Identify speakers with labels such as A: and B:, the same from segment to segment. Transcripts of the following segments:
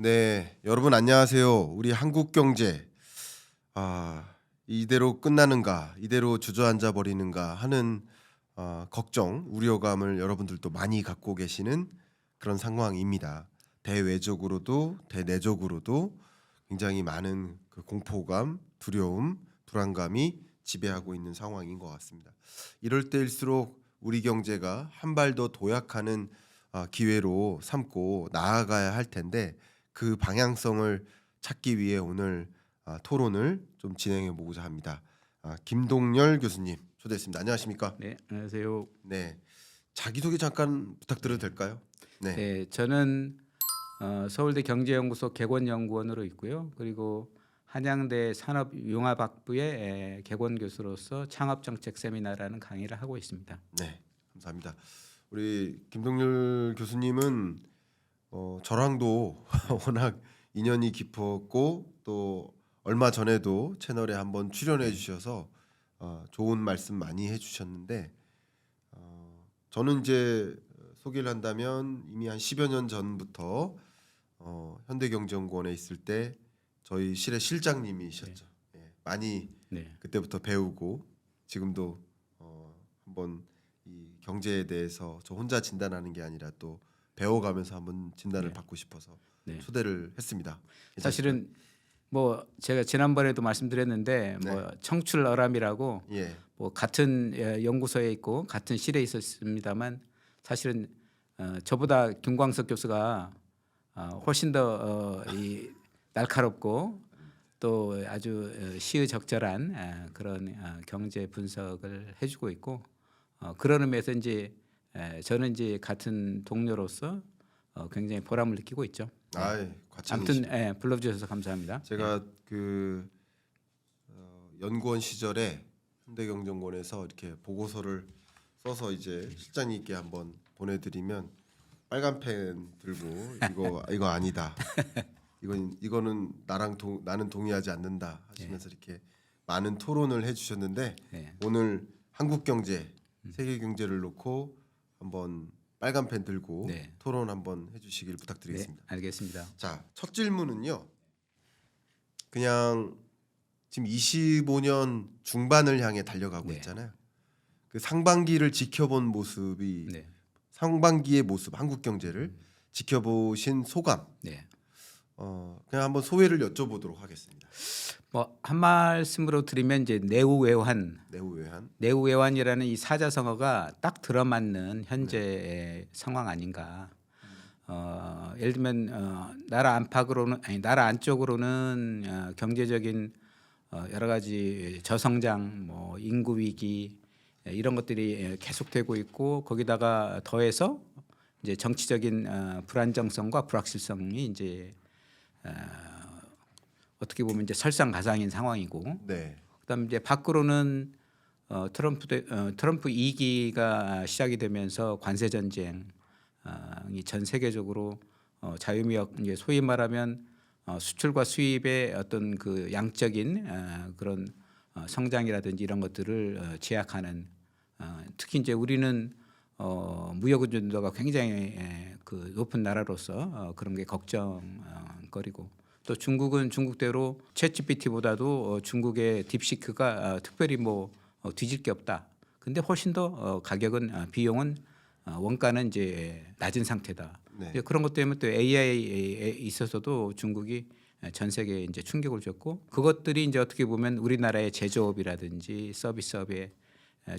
A: 네, 여러분 안녕하세요. 우리 한국 경제 이대로 끝나는가, 이대로 주저앉아 버리는가 하는 걱정, 우려감을 여러분들도 많이 갖고 계시는 그런 상황입니다. 대외적으로도 대내적으로도 굉장히 많은 그 공포감, 두려움, 불안감이 지배하고 있는 상황인 것 같습니다. 이럴 때일수록 우리 경제가 한 발 더 도약하는 기회로 삼고 나아가야 할 텐데 그 방향성을 찾기 위해 오늘 토론을 좀 진행해 보고자 합니다. 김동열 교수님 초대했습니다. 안녕하십니까?
B: 네, 안녕하세요.
A: 네, 자기소개 잠깐 부탁드려도 될까요? 네,
B: 네, 저는 서울대 경제연구소 객원연구원으로 있고요. 그리고 한양대 산업융합학부의 객원 교수로서 창업정책 세미나라는 강의를 하고 있습니다.
A: 네, 감사합니다. 우리 김동열 교수님은 저랑도 워낙 인연이 깊었고 또 얼마 전에도 채널에 한번 출연해 주셔서 좋은 말씀 많이 해주셨는데 저는 이제 소개를 한다면 이미 한 10여 년 전부터 현대경제연구원에 있을 때 저희 실의 실장님이셨죠. 예, 많이
B: 네,
A: 그때부터 배우고 지금도 한번 이 경제에 대해서 저 혼자 진단하는 게 아니라 또 배워가면서 한번 진단을
B: 네.
A: 받고 싶어서
B: 네.
A: 초대를 했습니다. 괜찮을까요?
B: 사실은 뭐 제가 지난번에도 말씀드렸는데
A: 네.
B: 뭐 청출어람이라고
A: 예,
B: 뭐 같은 연구소에 있고 같은 실에 있었습니다만 사실은 저보다 김광석 교수가 훨씬 더 이 날카롭고 또 아주 시의적절한 그런 경제 분석을 해주고 있고 그런 의미에서 이제 저는 이제 같은 동료로서 굉장히 보람을 느끼고 있죠.
A: 아이
B: 아무튼
A: 과찬이십니다.
B: 불러주셔서 감사합니다.
A: 제가 그 연구원 시절에 현대경제연구원에서 이렇게 보고서를 써서 이제 실장님께 한번 보내드리면 빨간 펜 들고 이거 아니다. 이거는 나는 동의하지 않는다 하시면서 이렇게 많은 토론을 해주셨는데
B: 네.
A: 오늘 한국 경제, 세계 경제를 놓고 한번 빨간 펜 들고
B: 네.
A: 토론 한번 해주시길
B: 네,
A: 부탁드리겠습니다.
B: 알겠습니다.
A: 자, 첫 질문은요. 그냥 지금 25년 중반을 향해 달려가고
B: 네.
A: 있잖아요. 그 상반기를 지켜본 모습이
B: 네,
A: 상반기의 모습, 한국 경제를 지켜보신 소감.
B: 네.
A: 그냥 한번 소회를 여쭤보도록 하겠습니다.
B: 뭐 한 말씀으로 드리면 이제
A: 내후외환.
B: 내후외환이라는 이 사자성어가 딱 들어맞는 현재의 상황 아닌가. 예를 들면 나라 안팎으로는 아니 나라 안쪽으로는 경제적인 여러 가지 저성장, 뭐 인구 위기 이런 것들이 계속되고 있고 거기다가 더해서 이제 정치적인 불안정성과 불확실성이 이제 어떻게 보면 이제 설상가상인 상황이고
A: 네,
B: 그다음에 이제 밖으로는 트럼프 2기가 시작이 되면서 관세 전쟁이 전 세계적으로 자유무역 이제 소위 말하면 수출과 수입의 어떤 그 양적인 그런 성장이라든지 이런 것들을 제약하는 특히 이제 우리는 무역 의존도가 굉장히 그 높은 나라로서 그런 게 걱정거리고 또 중국은 중국대로 챗GPT보다도 중국의 딥시크가 특별히 뭐 뒤질 게 없다. 근데 훨씬 더 가격은 비용은 원가는 이제 낮은 상태다.
A: 네,
B: 이제 그런 것 때문에 또 AI에 있어서도 중국이 전 세계에 이제 충격을 줬고 그것들이 이제 어떻게 보면 우리나라의 제조업이라든지 서비스업에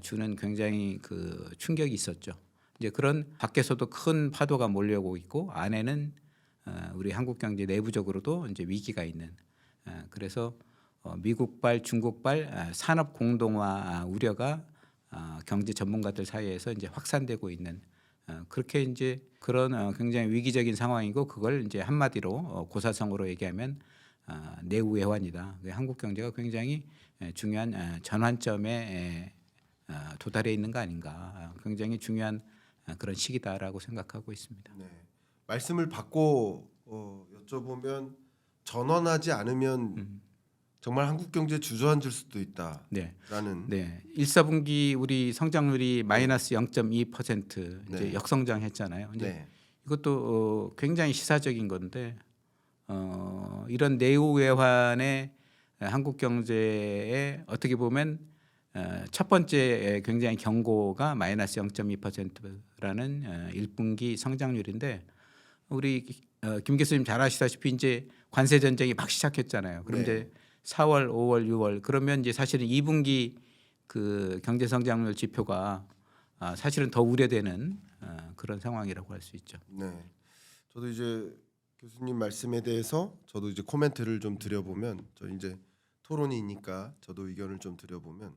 B: 주는 굉장히 그 충격이 있었죠. 이제 그런 밖에서도 큰 파도가 몰려오고 있고 안에는 우리 한국 경제 내부적으로도 이제 위기가 있는 그래서 미국발 중국발 산업 공동화 우려가 경제 전문가들 사이에서 이제 확산되고 있는 그렇게 이제 그런 굉장히 위기적인 상황이고 그걸 이제 한마디로 고사성어로 얘기하면 내후외환이다. 한국 경제가 굉장히 중요한 전환점에 도달해 있는 거 아닌가. 굉장히 중요한 그런 시기다라고 생각하고 있습니다.
A: 네. 말씀을 받고 여쭤보면 전환하지 않으면 정말 한국 경제 주저앉을 수도
B: 네.
A: 있다라는.
B: 네. 1사분기 우리 성장률이 마이너스 0.2% 이제
A: 네.
B: 역성장했잖아요. 이제
A: 네,
B: 이것도 굉장히 시사적인 건데 이런 내후 외환의 한국 경제에 어떻게 보면 첫 번째 굉장히 경고가 마이너스 0.2%라는 1분기 성장률인데 우리 김 교수님 잘 아시다시피 이제 관세 전쟁이 막 시작했잖아요. 그럼
A: 네.
B: 이제 4월, 5월, 6월 그러면 이제 사실은 2분기 그 경제 성장률 지표가 사실은 더 우려되는 그런 상황이라고 할 수 있죠.
A: 네. 저도 이제 교수님 말씀에 대해서 저도 이제 코멘트를 좀 드려보면, 저 이제 토론이니까 저도 의견을 좀 드려보면,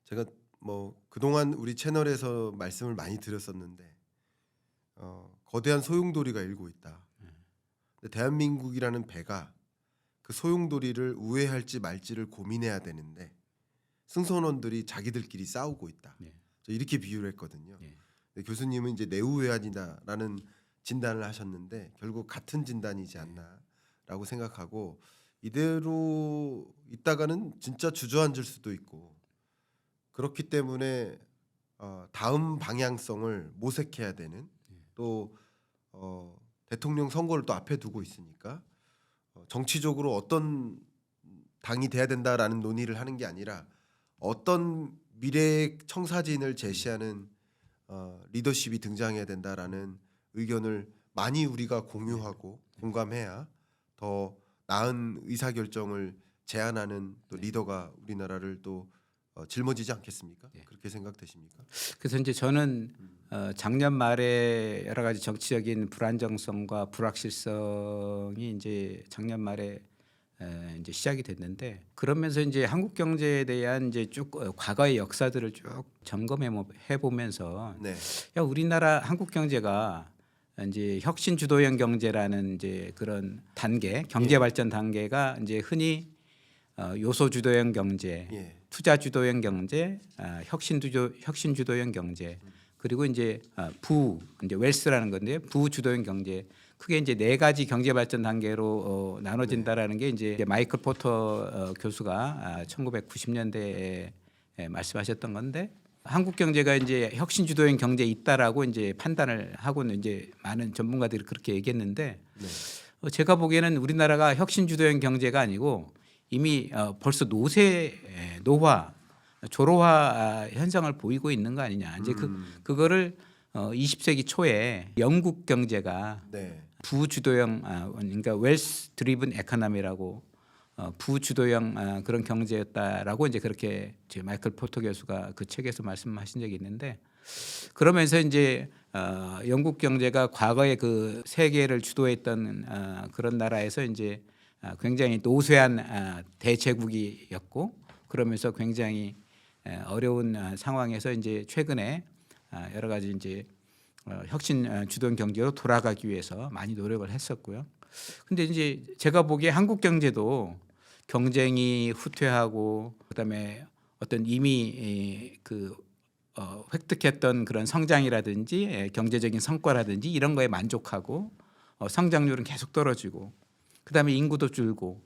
A: 제가 뭐 그동안 우리 채널에서 말씀을 많이 드렸었는데 거대한 소용돌이가 일고 있다. 근데 대한민국이라는 배가 그 소용돌이를 우회할지 말지를 고민해야 되는데 승선원들이 자기들끼리 싸우고 있다.
B: 네.
A: 저 이렇게 비유를 했거든요.
B: 네.
A: 근데 교수님은 이제 내후외환이다라는 진단을 하셨는데 결국 같은 진단이지 않나라고 생각하고, 이대로 있다가는 진짜 주저앉을 수도 있고, 그렇기 때문에 다음 방향성을 모색해야 되는, 또 대통령 선거를 또 앞에 두고 있으니까 정치적으로 어떤 당이 돼야 된다라는 논의를 하는 게 아니라 어떤 미래의 청사진을 제시하는 리더십이 등장해야 된다라는 의견을 많이 우리가 공유하고 공감해야 더 나은 의사결정을 제안하는 또 리더가 우리나라를 또 짊어지지 않겠습니까?
B: 네.
A: 그렇게 생각되십니까?
B: 그래서 이제 저는 작년 말에 여러 가지 정치적인 불안정성과 불확실성이 이제 작년 말에 이제 시작이 됐는데, 그러면서 이제 한국 경제에 대한 이제 쭉 과거의 역사들을 쭉 점검해 보면서
A: 네.
B: 야, 우리나라 한국 경제가 이제 혁신 주도형 경제라는 이제 그런 단계, 경제 발전 단계가 이제 흔히 요소 주도형 경제,
A: 예.
B: 투자 주도형 경제, 혁신 주도형 경제, 그리고 이제 이제 웰스라는 건데 부 주도형 경제, 크게 이제 네 가지 경제 발전 단계로 나눠진다라는 게 이제 마이클 포터 교수가 1990년대에 말씀하셨던 건데, 한국 경제가 이제 혁신 주도형 경제에 있다라고 이제 판단을 하고는 이제 많은 전문가들이 그렇게 얘기했는데,
A: 네.
B: 제가 보기에는 우리나라가 혁신 주도형 경제가 아니고 이미 벌써 노화, 조로화 현상을 보이고 있는 거 아니냐. 이제 그거를 20세기 초에 영국 경제가
A: 네.
B: 부주도형 그러니까 웰스 드리븐 에코노미라고 부주도형 그런 경제였다라고 이제 그렇게 제 마이클 포터 교수가 그 책에서 말씀하신 적이 있는데, 그러면서 이제 영국 경제가 과거에 그 세계를 주도했던 그런 나라에서 이제 굉장히 노쇠한 대제국이었고, 그러면서 굉장히 어려운 상황에서 이제 최근에 여러 가지 이제 혁신 주도형 경제로 돌아가기 위해서 많이 노력을 했었고요. 근데 이제 제가 보기에 한국 경제도 경쟁이 후퇴하고 그다음에 어떤 이미 획득했던 그런 성장이라든지 경제적인 성과라든지 이런 거에 만족하고 성장률은 계속 떨어지고, 그다음에 인구도 줄고,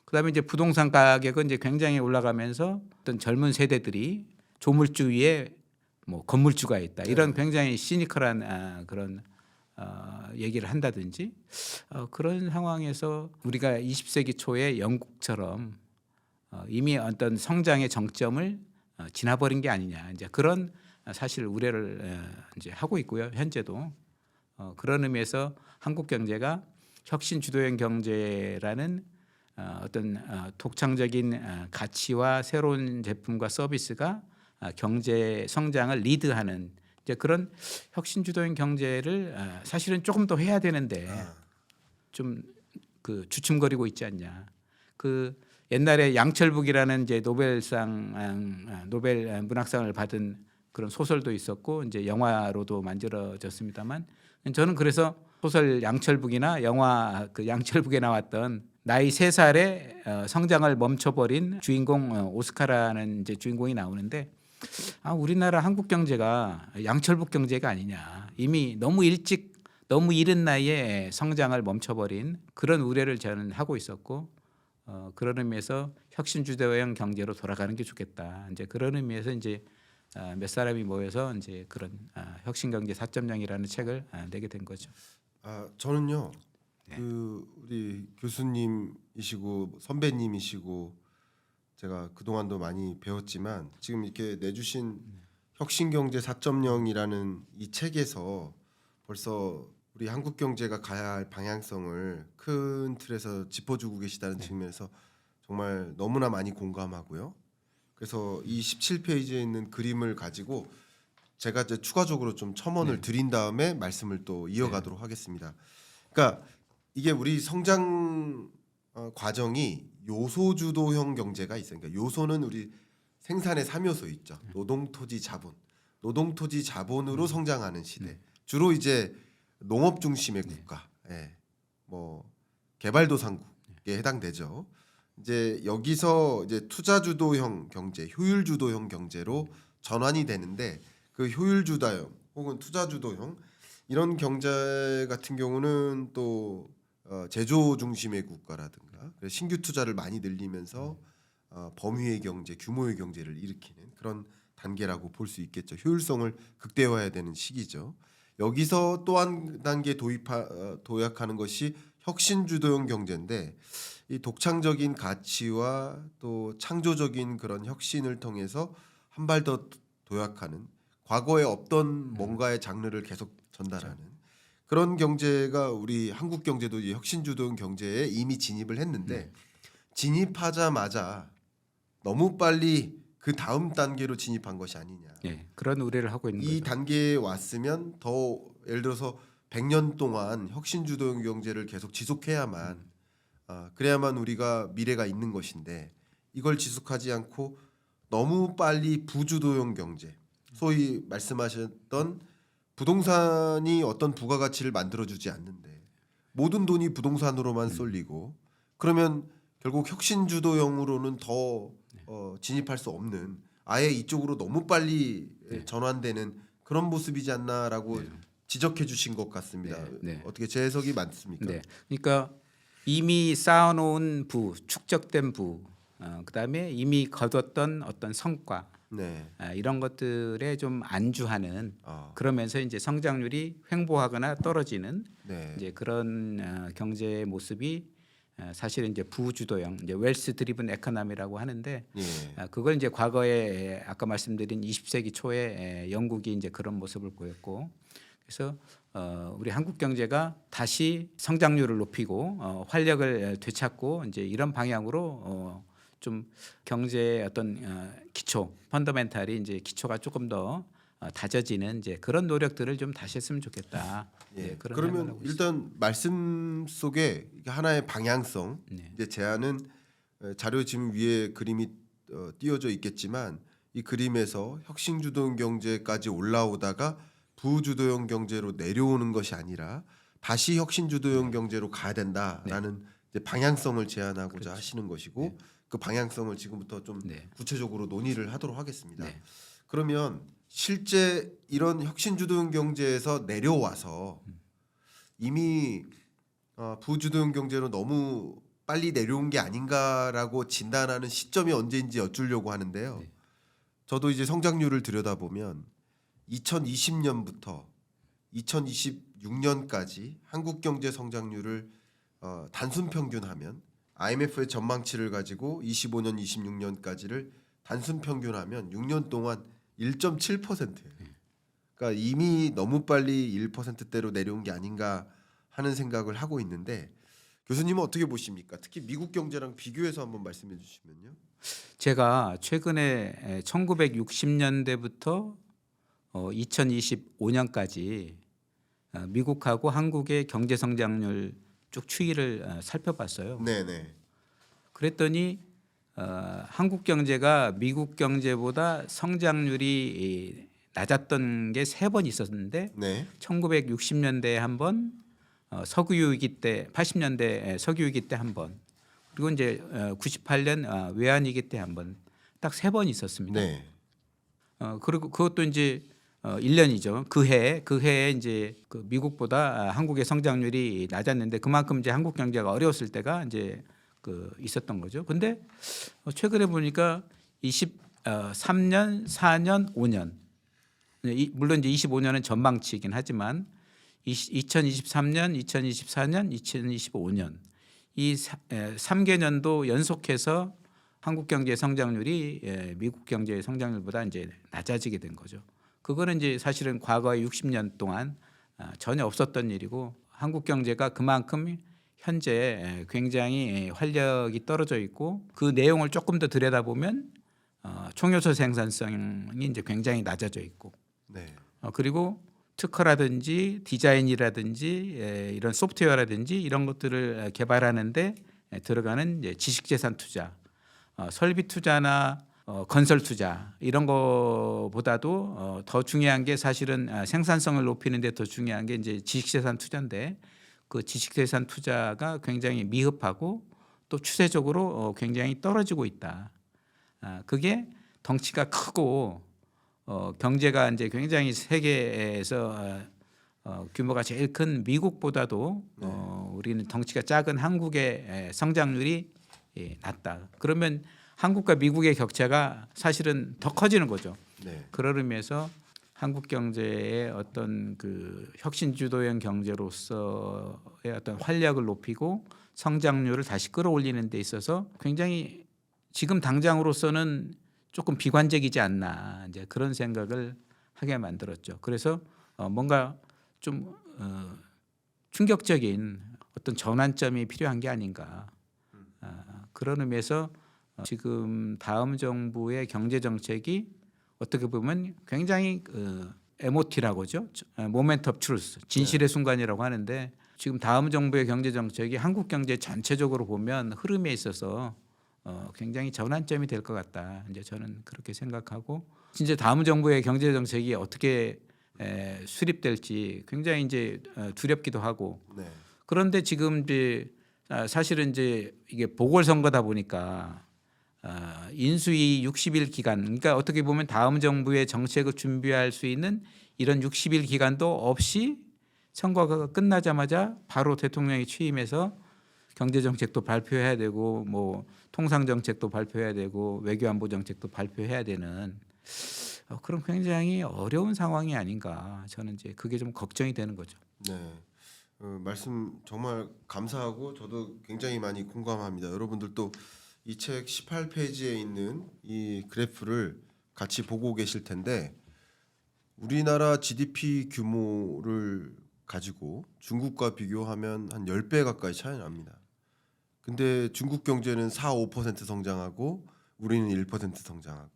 B: 그다음에 이제 부동산 가격은 이제 굉장히 올라가면서 어떤 젊은 세대들이 조물주 위에 뭐 건물주가 있다, 이런 굉장히 시니컬한 그런 얘기를 한다든지 그런 상황에서 우리가 20세기 초에 영국처럼 이미 어떤 성장의 정점을 지나버린 게 아니냐, 이제 그런 사실 우려를 이제 하고 있고요. 현재도 그런 의미에서 한국 경제가 혁신 주도형 경제라는 어떤 독창적인 가치와 새로운 제품과 서비스가 경제 성장을 리드하는 이제 그런 혁신 주도형 경제를 사실은 조금 더 해야 되는데 좀 그 주춤거리고 있지 않냐. 그 옛날에 양철북이라는 이제 노벨 문학상을 받은 그런 소설도 있었고 이제 영화로도 만들어졌습니다만, 저는 그래서 소설 양철북이나 영화 그 양철북에 나왔던 나이 3살에 성장을 멈춰버린 주인공 오스카라는 이제 주인공이 나오는데, 우리나라 한국 경제가 양철북 경제가 아니냐, 이미 너무 일찍 너무 이른 나이에 성장을 멈춰버린 그런 우려를 저는 하고 있었고, 그런 의미에서 혁신 주도형 경제로 돌아가는 게 좋겠다. 이제 그런 의미에서 이제 몇 사람이 모여서 이제 그런 혁신 경제 4.0이라는 책을 내게 된 거죠.
A: 저는요 우리 교수님이시고 선배님이시고 제가 그동안도 많이 배웠지만 지금 이렇게 내주신 혁신경제 4.0이라는 이 책에서 벌써 우리 한국 경제가 가야 할 방향성을 큰 틀에서 짚어주고 계시다는 측면에서 정말 너무나 많이 공감하고요. 그래서 이 17페이지에 있는 그림을 가지고 제가 이제 추가적으로 좀 첨언을 드린 다음에 말씀을 또 이어가도록 하겠습니다. 그러니까 이게 우리 성장 과정이 요소 주도형 경제가 있어요. 그러니까 요소는 우리 생산의 3요소 있죠. 노동, 토지, 자본. 노동, 토지, 자본으로 성장하는 시대. 주로 이제 농업 중심의 국가, 뭐 개발도상국에 해당되죠. 이제 여기서 이제 투자 주도형 경제, 효율 주도형 경제로 전환이 되는데 그 효율 주도형 혹은 투자 주도형 이런 경제 같은 경우는 또 제조 중심의 국가라든가 신규 투자를 많이 늘리면서 범위의 경제, 규모의 경제를 일으키는 그런 단계라고 볼 수 있겠죠. 효율성을 극대화해야 되는 시기죠. 여기서 또 한 단계 도약하는 것이 혁신 주도형 경제인데 이 독창적인 가치와 또 창조적인 그런 혁신을 통해서 한 발 더 도약하는 과거에 없던 뭔가의 장르를 계속 전달하는 그런 경제가 우리 한국 경제도 이 혁신 주도형 경제에 이미 진입을 했는데 진입하자마자 너무 빨리 그 다음 단계로 진입한 것이 아니냐.
B: 그런 우려를 하고 있는
A: 이
B: 거죠.
A: 단계에 왔으면 더 예를 들어서 100년 동안 혁신 주도형 경제를 계속 지속해야만 그래야만 우리가 미래가 있는 것인데 이걸 지속하지 않고 너무 빨리 부주도형 경제, 소위 말씀하셨던 부동산이 어떤 부가가치를 만들어주지 않는데 모든 돈이 부동산으로만 쏠리고 그러면 결국 혁신 주도형으로는 더 진입할 수 없는 아예 이쪽으로 너무 빨리 전환되는 그런 모습이지 않나라고 지적해 주신 것 같습니다. 어떻게 제 해석이 맞습니까?
B: 그러니까 이미 쌓아놓은 부, 축적된 부, 그다음에 이미 거뒀던 어떤 성과 이런 것들에 좀 안주하는 그러면서 이제 성장률이 횡보하거나 떨어지는 이제 그런 경제의 모습이 사실은 이제 부주도형, 이제 웰스 드리븐 에코노미라고 하는데 그걸 이제 과거에 아까 말씀드린 20세기 초에 영국이 이제 그런 모습을 보였고 그래서 우리 한국 경제가 다시 성장률을 높이고 활력을 되찾고 이제 이런 방향으로 좀 경제의 어떤 기초, 펀더멘탈이 이제 기초가 조금 더 다져지는 이제 그런 노력들을 좀 다시 했으면 좋겠다. 그런 생각을
A: 그러면
B: 하고
A: 일단 말씀 속에 하나의 방향성 이제 제안은 자료 지금 위에 그림이 띄어져 있겠지만 이 그림에서 혁신 주도형 경제까지 올라오다가 부주도형 경제로 내려오는 것이 아니라 다시 혁신 주도형 경제로 가야 된다라는 이제 방향성을 제안하고자 하시는 것이고 그 방향성을 지금부터 좀 구체적으로 논의를 하도록 하겠습니다. 그러면 실제 이런 혁신 주도형 경제에서 내려와서 이미 부주도형 경제로 너무 빨리 내려온 게 아닌가라고 진단하는 시점이 언제인지 여쭈려고 하는데요. 저도 이제 성장률을 들여다보면 2020년부터 2026년까지 한국 경제 성장률을 단순 평균하면 IMF의 전망치를 가지고 25년, 26년까지를 단순 평균하면 6년 동안 1.7%예요. 그러니까 이미 너무 빨리 1%대로 내려온 게 아닌가 하는 생각을 하고 있는데 교수님은 어떻게 보십니까? 특히 미국 경제랑 비교해서 한번 말씀해 주시면요.
B: 제가 최근에 1960년대부터 2025년까지 미국하고 한국의 경제 성장률 쭉 추이를 살펴봤어요.
A: 네네.
B: 그랬더니 한국 경제가 미국 경제보다 성장률이 낮았던 게 3번 있었는데 1960년대에 한 번, 석유위기 때 80년대 석유위기 때 한 번, 그리고 이제 98년 외환위기 때 한 번, 딱 3번 있었습니다. 그리고 그것도 이제 1년이죠. 그 해에 이제 그 미국보다 한국의 성장률이 낮았는데 그만큼 이제 한국 경제가 어려웠을 때가 이제 그 있었던 거죠. 근데 최근에 보니까 23년, 4년, 5년 물론 이제 25년은 전망치이긴 하지만 2023년, 2024년, 2025년 이 3개년도 연속해서 한국 경제 성장률이 미국 경제 성장률보다 이제 낮아지게 된 거죠. 그거는 이제 사실은 과거의 60년 동안 전혀 없었던 일이고 한국 경제가 그만큼 현재 굉장히 활력이 떨어져 있고 그 내용을 조금 더 들여다보면 총요소 생산성이 이제 굉장히 낮아져 있고
A: 네.
B: 그리고 특허라든지 디자인이라든지 이런 소프트웨어라든지 이런 것들을 개발하는데 들어가는 이제 지식재산 투자, 설비 투자나 건설 투자 이런 거보다도 더 중요한 게 사실은 생산성을 높이는 데 더 중요한 게 이제 지식재산 투자인데 그 지식재산 투자가 굉장히 미흡하고 또 추세적으로 굉장히 떨어지고 있다. 그게 덩치가 크고 경제가 이제 굉장히 세계에서 규모가 제일 큰 미국보다도 우리는 덩치가 작은 한국의 성장률이 낮다. 그러면 한국과 미국의 격차가 사실은 더 커지는 거죠.
A: 네.
B: 그런 의미에서 한국 경제의 어떤 그 혁신 주도형 경제로서의 어떤 활력을 높이고 성장률을 다시 끌어올리는 데 있어서 굉장히 지금 당장으로서는 조금 비관적이지 않나 이제 그런 생각을 하게 만들었죠. 그래서 뭔가 좀 충격적인 어떤 전환점이 필요한 게 아닌가 그런 의미에서 지금 다음 정부의 경제 정책이 어떻게 보면 굉장히 MOT라고 하죠. 모멘트 오브 트루스, 진실의 순간이라고 하는데 지금 다음 정부의 경제 정책이 한국 경제 전체적으로 보면 흐름에 있어서 굉장히 전환점이 될 것 같다. 이제 저는 그렇게 생각하고 진짜 다음 정부의 경제 정책이 어떻게 수립될지 굉장히 이제 두렵기도 하고
A: 네.
B: 그런데 지금 이제 사실은 이제 이게 보궐선거다 보니까 인수위 60일 기간, 그러니까 어떻게 보면 다음 정부의 정책을 준비할 수 있는 이런 60일 기간도 없이 선거가 끝나자마자 바로 대통령이 취임해서 경제 정책도 발표해야 되고 뭐 통상 정책도 발표해야 되고 외교안보 정책도 발표해야 되는 그런 굉장히 어려운 상황이 아닌가 저는 이제 그게 좀 걱정이 되는 거죠.
A: 네. 말씀 정말 감사하고 저도 굉장히 많이 공감합니다. 여러분들도 이 책 18페이지에 있는 이 그래프를 같이 보고 계실 텐데 우리나라 GDP 규모를 가지고 중국과 비교하면 한 10배 가까이 차이 납니다. 근데 중국 경제는 4, 5% 성장하고 우리는 1% 성장하고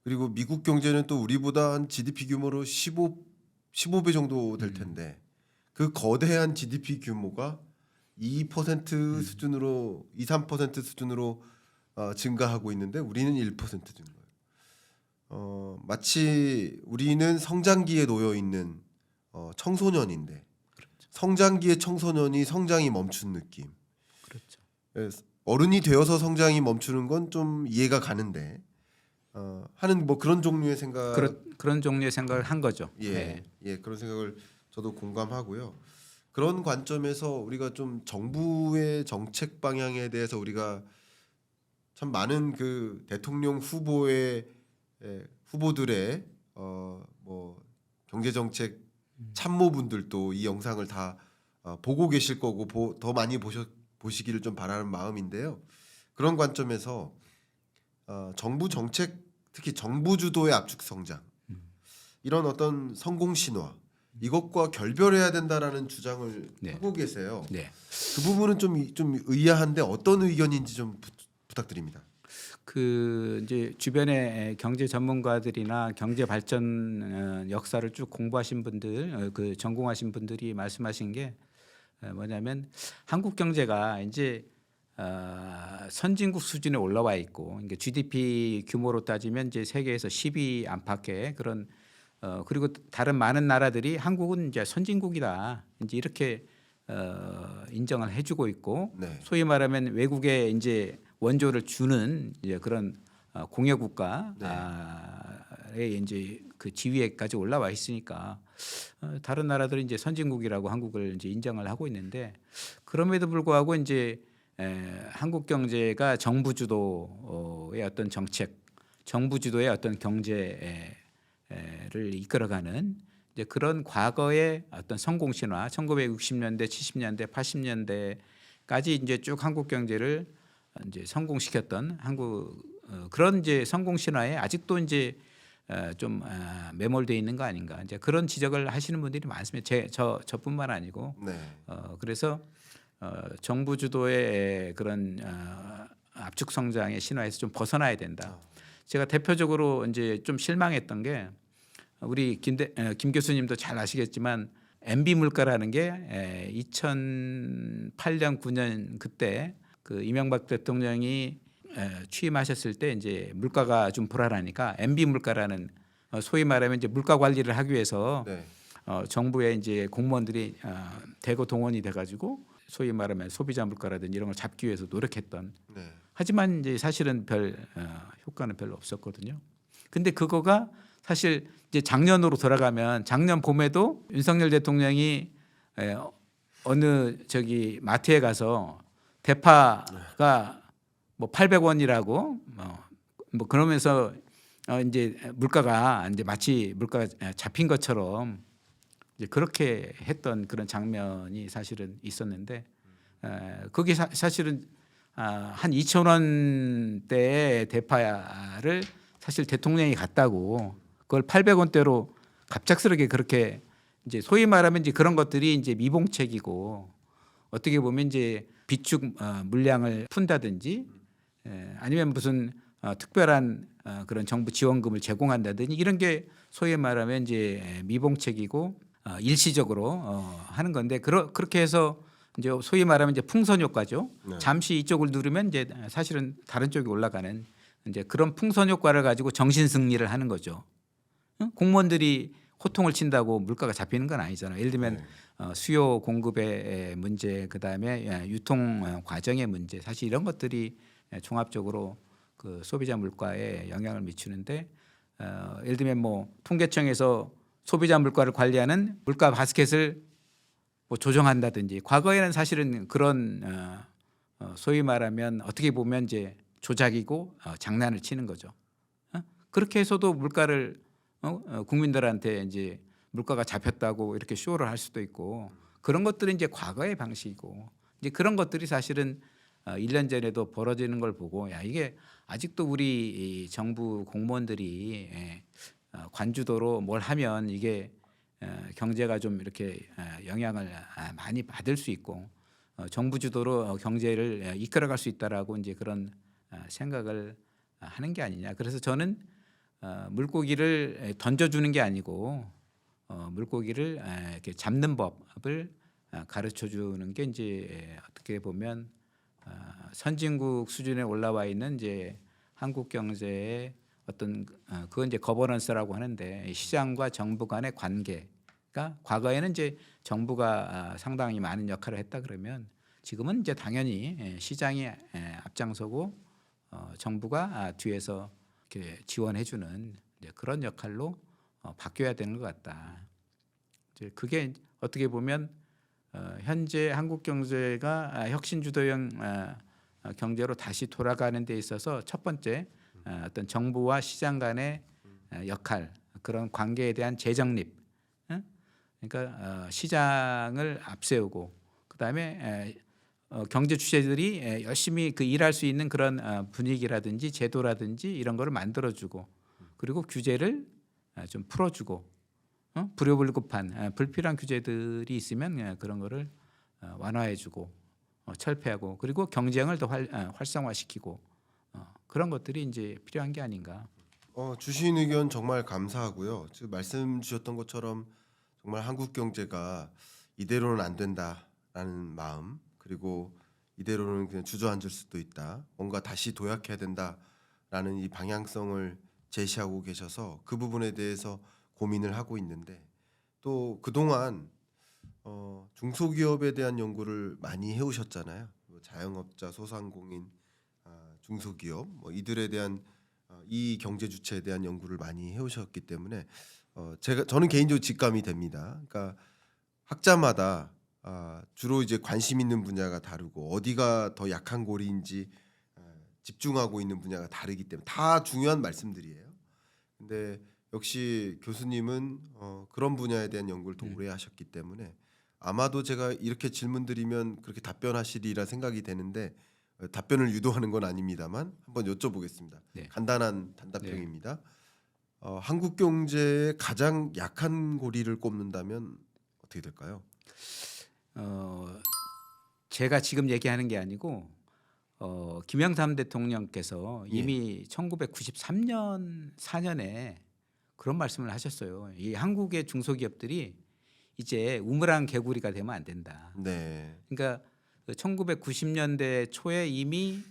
A: 그리고 미국 경제는 또 우리보다 한 GDP 규모로 15배 정도 될 텐데 그 거대한 GDP 규모가 2% 수준으로 2, 3% 수준으로 증가하고 있는데 우리는 1% 증가해요. 마치 우리는 성장기에 놓여 있는 청소년인데 성장기의 청소년이 성장이 멈춘 느낌.
B: 그렇죠.
A: 어른이 되어서 성장이 멈추는 건 좀 이해가 가는데 하는 뭐 그런 종류의 생각.
B: 그런 종류의 생각을 한 거죠.
A: 예,
B: 네.
A: 예, 그런 생각을 저도 공감하고요. 그런 관점에서 우리가 좀 정부의 정책 방향에 대해서 우리가 참 많은 그 대통령 후보의 후보들의 뭐 경제 정책 참모분들도 이 영상을 다 보고 계실 거고 더 많이 보시기를 좀 바라는 마음인데요. 그런 관점에서 정부 정책 특히 정부 주도의 압축 성장 이런 어떤 성공 신화 이것과 결별해야 된다라는 주장을
B: 네.
A: 하고 계세요.
B: 네.
A: 그 부분은 좀 의아한데 어떤 의견인지 좀 부탁드립니다.
B: 그 이제 주변에 경제 전문가들이나 경제 발전 역사를 쭉 공부하신 분들, 그 전공하신 분들이 말씀하신 게 뭐냐면 한국 경제가 이제 선진국 수준에 올라와 있고, 그러니까 GDP 규모로 따지면 이제 세계에서 10위 안팎의 그런 그리고 다른 많은 나라들이 한국은 이제 선진국이다 이제 이렇게 인정을 해주고 있고,
A: 네.
B: 소위 말하면 외국에 이제 원조를 주는 이제 그런 공여 국가의 이제 그 지위에까지 올라와 있으니까 다른 나라들은 이제 선진국이라고 한국을 이제 인정을 하고 있는데, 그럼에도 불구하고 이제 한국 경제가 정부 주도의 어떤 정책, 정부 주도의 어떤 경제를 이끌어가는 이제 그런 과거의 어떤 성공 신화 1960년대, 70년대, 80년대까지 이제 쭉 한국 경제를 이제 성공시켰던 한국 그런 이제 성공 신화에 아직도 이제 좀 매몰돼 있는 거 아닌가 이제 그런 지적을 하시는 분들이 많습니다. 저뿐만 아니고
A: 네.
B: 그래서 정부 주도의 그런 압축 성장의 신화에서 좀 벗어나야 된다. 제가 대표적으로 이제 좀 실망했던 게 우리 김 교수님도 잘 아시겠지만 MB 물가라는 게 2008년 9년 그때 그 이명박 대통령이 취임하셨을 때 이제 물가가 좀 불안하니까 MB 물가라는 소위 말하면 이제 물가 관리를 하기 위해서
A: 네.
B: 정부의 이제 공무원들이 대거 동원이 돼가지고 소위 말하면 소비자 물가라든지 이런 걸 잡기 위해서 노력했던.
A: 네.
B: 하지만 이제 사실은 별 효과는 별로 없었거든요. 근데 그거가 사실 이제 작년으로 돌아가면 작년 봄에도 윤석열 대통령이 어느 저기 마트에 가서 대파가 뭐 800원이라고 뭐 그러면서 이제 물가가 이제 마치 물가가 잡힌 것처럼 이제 그렇게 했던 그런 장면이 사실은 있었는데 그게 사실은 한 2,000원대의 대파를 사실 대통령이 갔다고 그걸 800원대로 갑작스럽게 그렇게 이제 소위 말하면 이제 그런 것들이 이제 미봉책이고 어떻게 보면 이제 비축 물량을 푼다든지 아니면 무슨 특별한 그런 정부 지원금을 제공한다든지 이런 게 소위 말하면 이제 미봉책이고 일시적으로 하는 건데 그렇게 해서 이제 소위 말하면 이제 풍선 효과죠.
A: 네.
B: 잠시 이쪽을 누르면 이제 사실은 다른 쪽이 올라가는 이제 그런 풍선 효과를 가지고 정신 승리를 하는 거죠. 공무원들이 호통을 친다고 물가가 잡히는 건 아니잖아요. 예를 들면 수요 공급의 문제, 그다음에 유통 과정의 문제, 사실 이런 것들이 종합적으로 그 소비자 물가에 영향을 미치는데 예를 들면 뭐 통계청에서 소비자 물가를 관리하는 물가 바스켓을 뭐 조정한다든지 과거에는 사실은 그런 소위 말하면 어떻게 보면 이제 조작이고 장난을 치는 거죠. 그렇게 해서도 물가를 국민들한테 이제 물가가 잡혔다고 이렇게 쇼를 할 수도 있고 그런 것들은 이제 과거의 방식이고 이제 그런 것들이 사실은 1년 전에도 벌어지는 걸 보고 야 이게 아직도 우리 이 정부 공무원들이 관주도로 뭘 하면 이게 경제가 좀 이렇게 영향을 많이 받을 수 있고 정부 주도로 경제를 이끌어갈 수 있다라고 이제 그런 생각을 하는 게 아니냐. 그래서 저는 물고기를 던져주는 게 아니고 물고기를 이렇게 잡는 법을 가르쳐 주는 게 이제 어떻게 보면 선진국 수준에 올라와 있는 이제 한국 경제의 어떤 그건 이제 거버넌스라고 하는데 시장과 정부 간의 관계가 과거에는 이제 정부가 상당히 많은 역할을 했다 그러면 지금은 이제 당연히 시장이 앞장서고 정부가 뒤에서 이렇게 지원해주는 그런 역할로 바뀌어야 되는 것 같다. 이제 그게 어떻게 보면 현재 한국 경제가 혁신주도형 경제로 다시 돌아가는 데 있어서 첫 번째 어떤 정부와 시장 간의 역할 그런 관계에 대한 재정립, 그러니까 시장을 앞세우고 그다음에 경제 주체들이 열심히 그 일할 수 있는 그런 분위기라든지 제도라든지 이런 거를 만들어주고 그리고 규제를 좀 풀어주고 불효불급한 불필요한 규제들이 있으면 그런 거를 완화해주고 철폐하고 그리고 경쟁을 더 활성화시키고 그런 것들이 이제 필요한 게 아닌가.
A: 주신 의견 정말 감사하고요. 지금 말씀 주셨던 것처럼 정말 한국 경제가 이대로는 안 된다라는 마음 그리고 이대로는 그냥 주저앉을 수도 있다. 뭔가 다시 도약해야 된다라는 이 방향성을 제시하고 계셔서 그 부분에 대해서 고민을 하고 있는데 또 그동안 중소기업에 대한 연구를 많이 해오셨잖아요. 자영업자, 소상공인, 중소기업 이들에 대한 이 경제 주체에 대한 연구를 많이 해오셨기 때문에 저는 개인적으로 직감이 됩니다. 그러니까 학자마다 주로 이제 관심 있는 분야가 다르고 어디가 더 약한 고리인지 집중하고 있는 분야가 다르기 때문에 다 중요한 말씀들이에요. 근데 역시 교수님은 그런 분야에 대한 연구를 더 오래 하셨기 때문에 아마도 제가 이렇게 질문드리면 그렇게 답변하시리라 생각이 되는데 답변을 유도하는 건 아닙니다만 한번 여쭤보겠습니다.
B: 네.
A: 간단한 단답형입니다. 한국 경제의 가장 약한 고리를 꼽는다면 어떻게 될까요?
B: 제가 지금 얘기하는 게 아니고 김영삼 대통령께서
A: 예.
B: 이미 1993년 4년에 그런 말씀을 하셨어요. 이 한국의 중소기업들이 이제 우물안 개구리가 되면 안 된다.
A: 네.
B: 그러니까 1990년대 초에 이미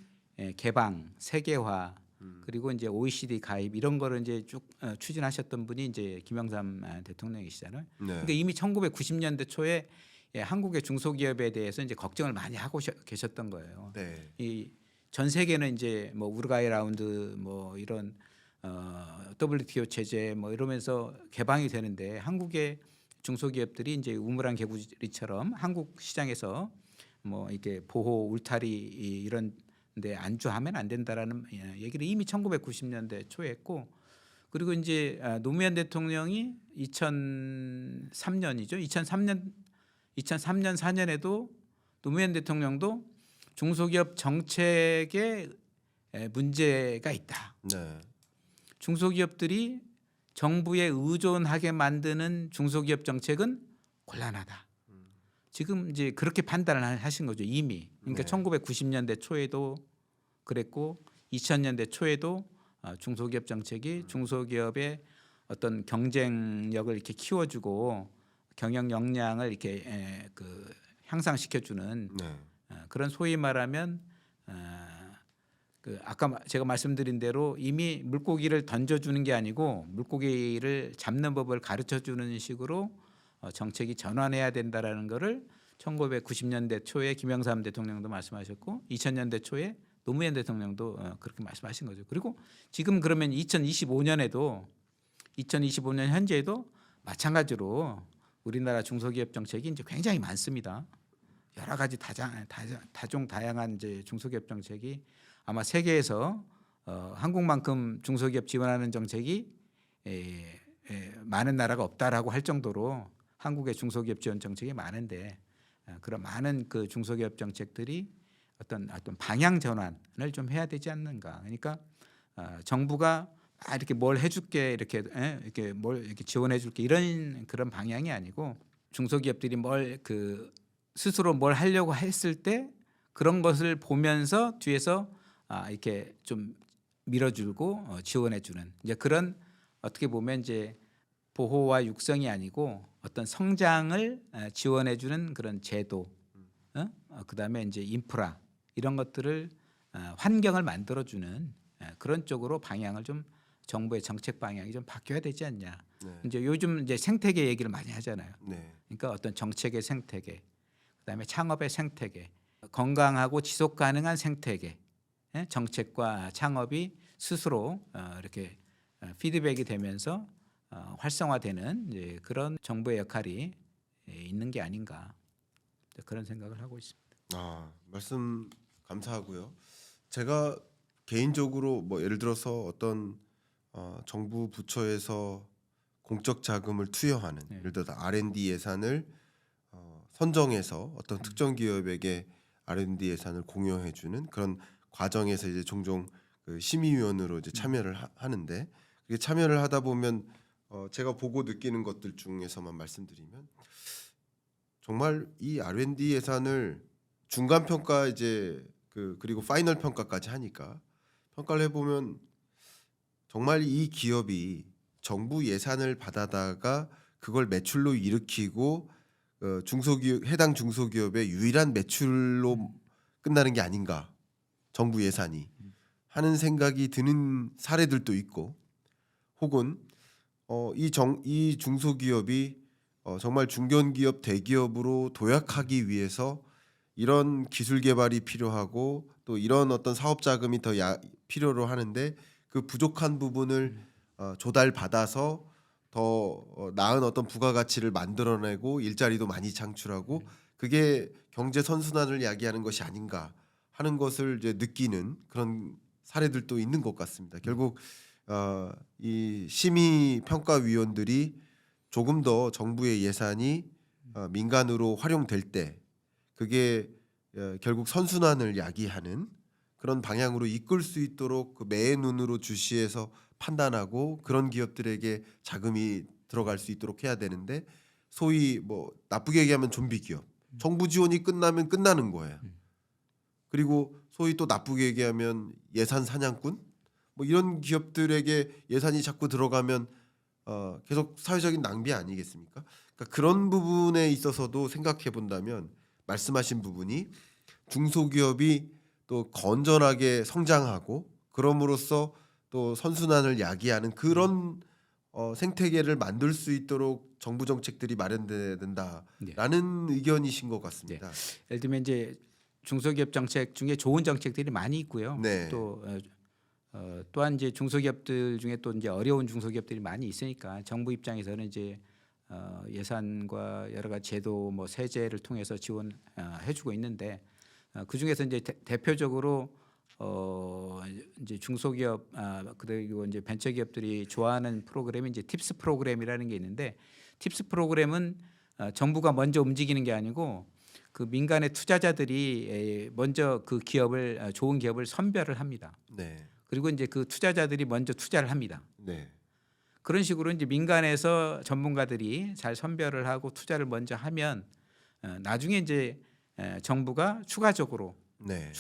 B: 개방, 세계화 그리고 이제 OECD 가입 이런 거를 이제 쭉 추진하셨던 분이 이제 김영삼 대통령이시잖아요.
A: 네.
B: 그러니까 이미 1990년대 초에 한국의 중소기업에 대해서 이제 걱정을 많이 하고 계셨던 거예요.
A: 네.
B: 이 전 세계는 이제 뭐 우루과이 라운드 뭐 이런 WTO 체제 뭐 이러면서 개방이 되는데 한국의 중소기업들이 이제 우물안 개구리처럼 한국 시장에서 뭐 이렇게 보호 울타리 이런 데 안주하면 안 된다라는 얘기를 이미 1990년대 초에 했고 그리고 이제 노무현 대통령이 2003년이죠. 2003년 4년에도 노무현 대통령도 중소기업 정책에 문제가 있다.
A: 네.
B: 중소기업들이 정부에 의존하게 만드는 중소기업 정책은 곤란하다. 지금 이제 그렇게 판단을 하신 거죠 이미. 그러니까
A: 네.
B: 1990년대 초에도 그랬고 2000년대 초에도 중소기업 정책이 중소기업의 어떤 경쟁력을 이렇게 키워주고 경영 역량을 이렇게 그 향상시켜주는
A: 네.
B: 그런 소위 말하면 그 아까 제가 말씀드린 대로 이미 물고기를 던져주는 게 아니고 물고기를 잡는 법을 가르쳐주는 식으로 정책이 전환해야 된다라는 거를 1990년대 초에 김영삼 대통령도 말씀하셨고 2000년대 초에 노무현 대통령도 그렇게 말씀하신 거죠. 그리고 지금 그러면 2025년 현재에도 마찬가지로 우리나라 중소기업 정책이 이제 굉장히 많습니다. 여러 가지 다양한 이제 중소기업 정책이 아마 세계에서 한국만큼 중소기업 지원하는 정책이 많은 나라가 없다라고 할 정도로 한국의 중소기업 지원 정책이 많은데 그런 많은 그 중소기업 정책들이 어떤 방향 전환을 좀 해야 되지 않는가. 그러니까 정부가 이렇게 뭘 해줄게 이렇게 뭘 이렇게 지원해줄게 이런 그런 방향이 아니고 중소기업들이 스스로 뭘 하려고 했을 때 그런 것을 보면서 뒤에서 이렇게 좀 밀어주고 지원해주는 이제 그런 어떻게 보면 이제 보호와 육성이 아니고 어떤 성장을 지원해주는 그런 제도, 그다음에 이제 인프라 이런 것들을 환경을 만들어주는 그런 쪽으로 방향을 좀 정부의 정책 방향이 좀 바뀌어야 되지 않냐.
A: 네.
B: 이제 요즘 이제 생태계 얘기를 많이 하잖아요.
A: 네.
B: 그러니까 어떤 정책의 생태계, 그다음에 창업의 생태계, 건강하고 지속 가능한 생태계, 정책과 창업이 스스로 이렇게 피드백이 되면서 활성화되는 이제 그런 정부의 역할이 있는 게 아닌가 그런 생각을 하고 있습니다.
A: 말씀 감사하고요. 제가 개인적으로 뭐 예를 들어서 어떤 정부 부처에서 공적 자금을 투여하는 예를 들어 R&D 예산을 선정해서 어떤 특정 기업에게 R&D 예산을 공여해주는 그런 과정에서 이제 종종 그 심의위원으로 이제 참여를 하는데 그게 참여를 하다 보면 제가 보고 느끼는 것들 중에서만 말씀드리면 정말 이 R&D 예산을 중간 평가 이제 그리고 파이널 평가까지 하니까 평가를 해보면 정말 이 기업이 정부 예산을 받아다가 그걸 매출로 일으키고 해당 중소기업의 유일한 매출로 끝나는 게 아닌가 정부 예산이 하는 생각이 드는 사례들도 있고 혹은 이 중소기업이 정말 중견기업 대기업으로 도약하기 위해서 이런 기술 개발이 필요하고 또 이런 어떤 사업 자금이 더 필요로 하는데 그 부족한 부분을 조달받아서 더 나은 어떤 부가가치를 만들어내고 일자리도 많이 창출하고 그게 경제 선순환을 야기하는 것이 아닌가 하는 것을 이제 느끼는 그런 사례들도 있는 것 같습니다. 결국 이 심의 평가위원들이 조금 더 정부의 예산이 민간으로 활용될 때 그게 결국 선순환을 야기하는 그런 방향으로 이끌 수 있도록 그 매의 눈으로 주시해서 판단하고 그런 기업들에게 자금이 들어갈 수 있도록 해야 되는데 소위 뭐 나쁘게 얘기하면 좀비 기업. 정부 지원이 끝나면 끝나는 거예요. 그리고 소위 또 나쁘게 얘기하면 예산 사냥꾼 뭐 이런 기업들에게 예산이 자꾸 들어가면 계속 사회적인 낭비 아니겠습니까? 그러니까 그런 부분에 있어서도 생각해 본다면 말씀하신 부분이 중소기업이 또 건전하게 성장하고 그럼으로써 또 선순환을 야기하는 그런 생태계를 만들 수 있도록 정부 정책들이 마련돼야 된다라는 의견이신 것 같습니다.
B: 예를 들면 이제 중소기업 정책 중에 좋은 정책들이 많이 있고요.
A: 네.
B: 또 또한 이제 중소기업들 중에 또 이제 어려운 중소기업들이 많이 있으니까 정부 입장에서는 이제 예산과 여러 가지 제도 뭐 세제를 통해서 지원해주고 있는데 그 중에서 이제 대표적으로 이제 중소기업 그리고 이제 벤처기업들이 좋아하는 프로그램이 이제 팁스 프로그램이라는 게 있는데 팁스 프로그램은 정부가 먼저 움직이는 게 아니고 그 민간의 투자자들이 먼저 그 기업을 좋은 기업을 선별을 합니다.
A: 네.
B: 그리고 이제 그 투자자들이 먼저 투자를 합니다.
A: 네.
B: 그런 식으로 이제 민간에서 전문가들이 잘 선별을 하고 투자를 먼저 하면 나중에 이제 정부가 추가적으로
A: 네.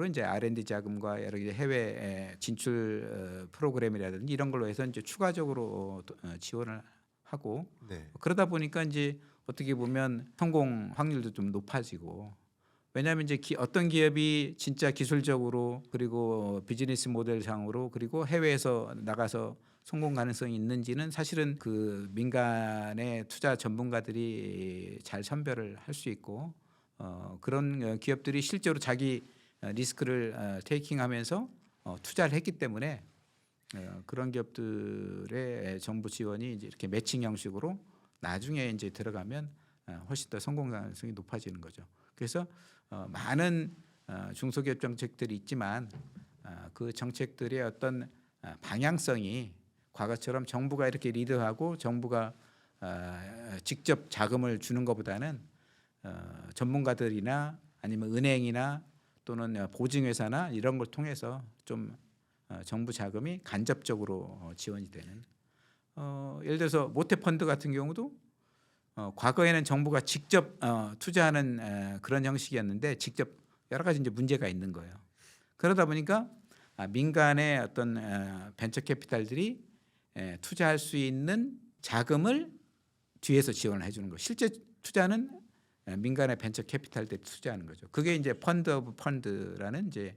B: 이제 R&D 자금과 여러 가지 해외 진출 프로그램이라든지 이런 걸로 해서 이제 추가적으로 지원을 하고
A: 네.
B: 그러다 보니까 이제 어떻게 보면 성공 확률도 좀 높아지고 왜냐하면 이제 어떤 기업이 진짜 기술적으로 그리고 비즈니스 모델상으로 그리고 해외에서 나가서 성공 가능성이 있는지는 사실은 그 민간의 투자 전문가들이 잘 선별을 할 수 있고 그런 기업들이 실제로 자기 리스크를 테이킹하면서 투자를 했기 때문에 그런 기업들의 정부 지원이 이제 이렇게 매칭 형식으로 나중에 이제 들어가면 훨씬 더 성공 가능성이 높아지는 거죠. 그래서 많은 중소기업 정책들이 있지만 그 정책들의 어떤 방향성이 과거처럼 정부가 이렇게 리드하고 정부가 직접 자금을 주는 것보다는 전문가들이나 아니면 은행이나 또는 보증회사나 이런 걸 통해서 좀 정부 자금이 간접적으로 지원이 되는 예를 들어서 모태펀드 같은 경우도 과거에는 정부가 직접 투자하는 그런 형식이었는데 직접 여러 가지 이제 문제가 있는 거예요. 그러다 보니까 민간의 어떤 벤처 캐피탈들이 투자할 수 있는 자금을 뒤에서 지원을 해주는 거. 실제 투자는 민간의 벤처 캐피탈들이 투자하는 거죠. 그게 이제 펀드 오브 펀드라는 이제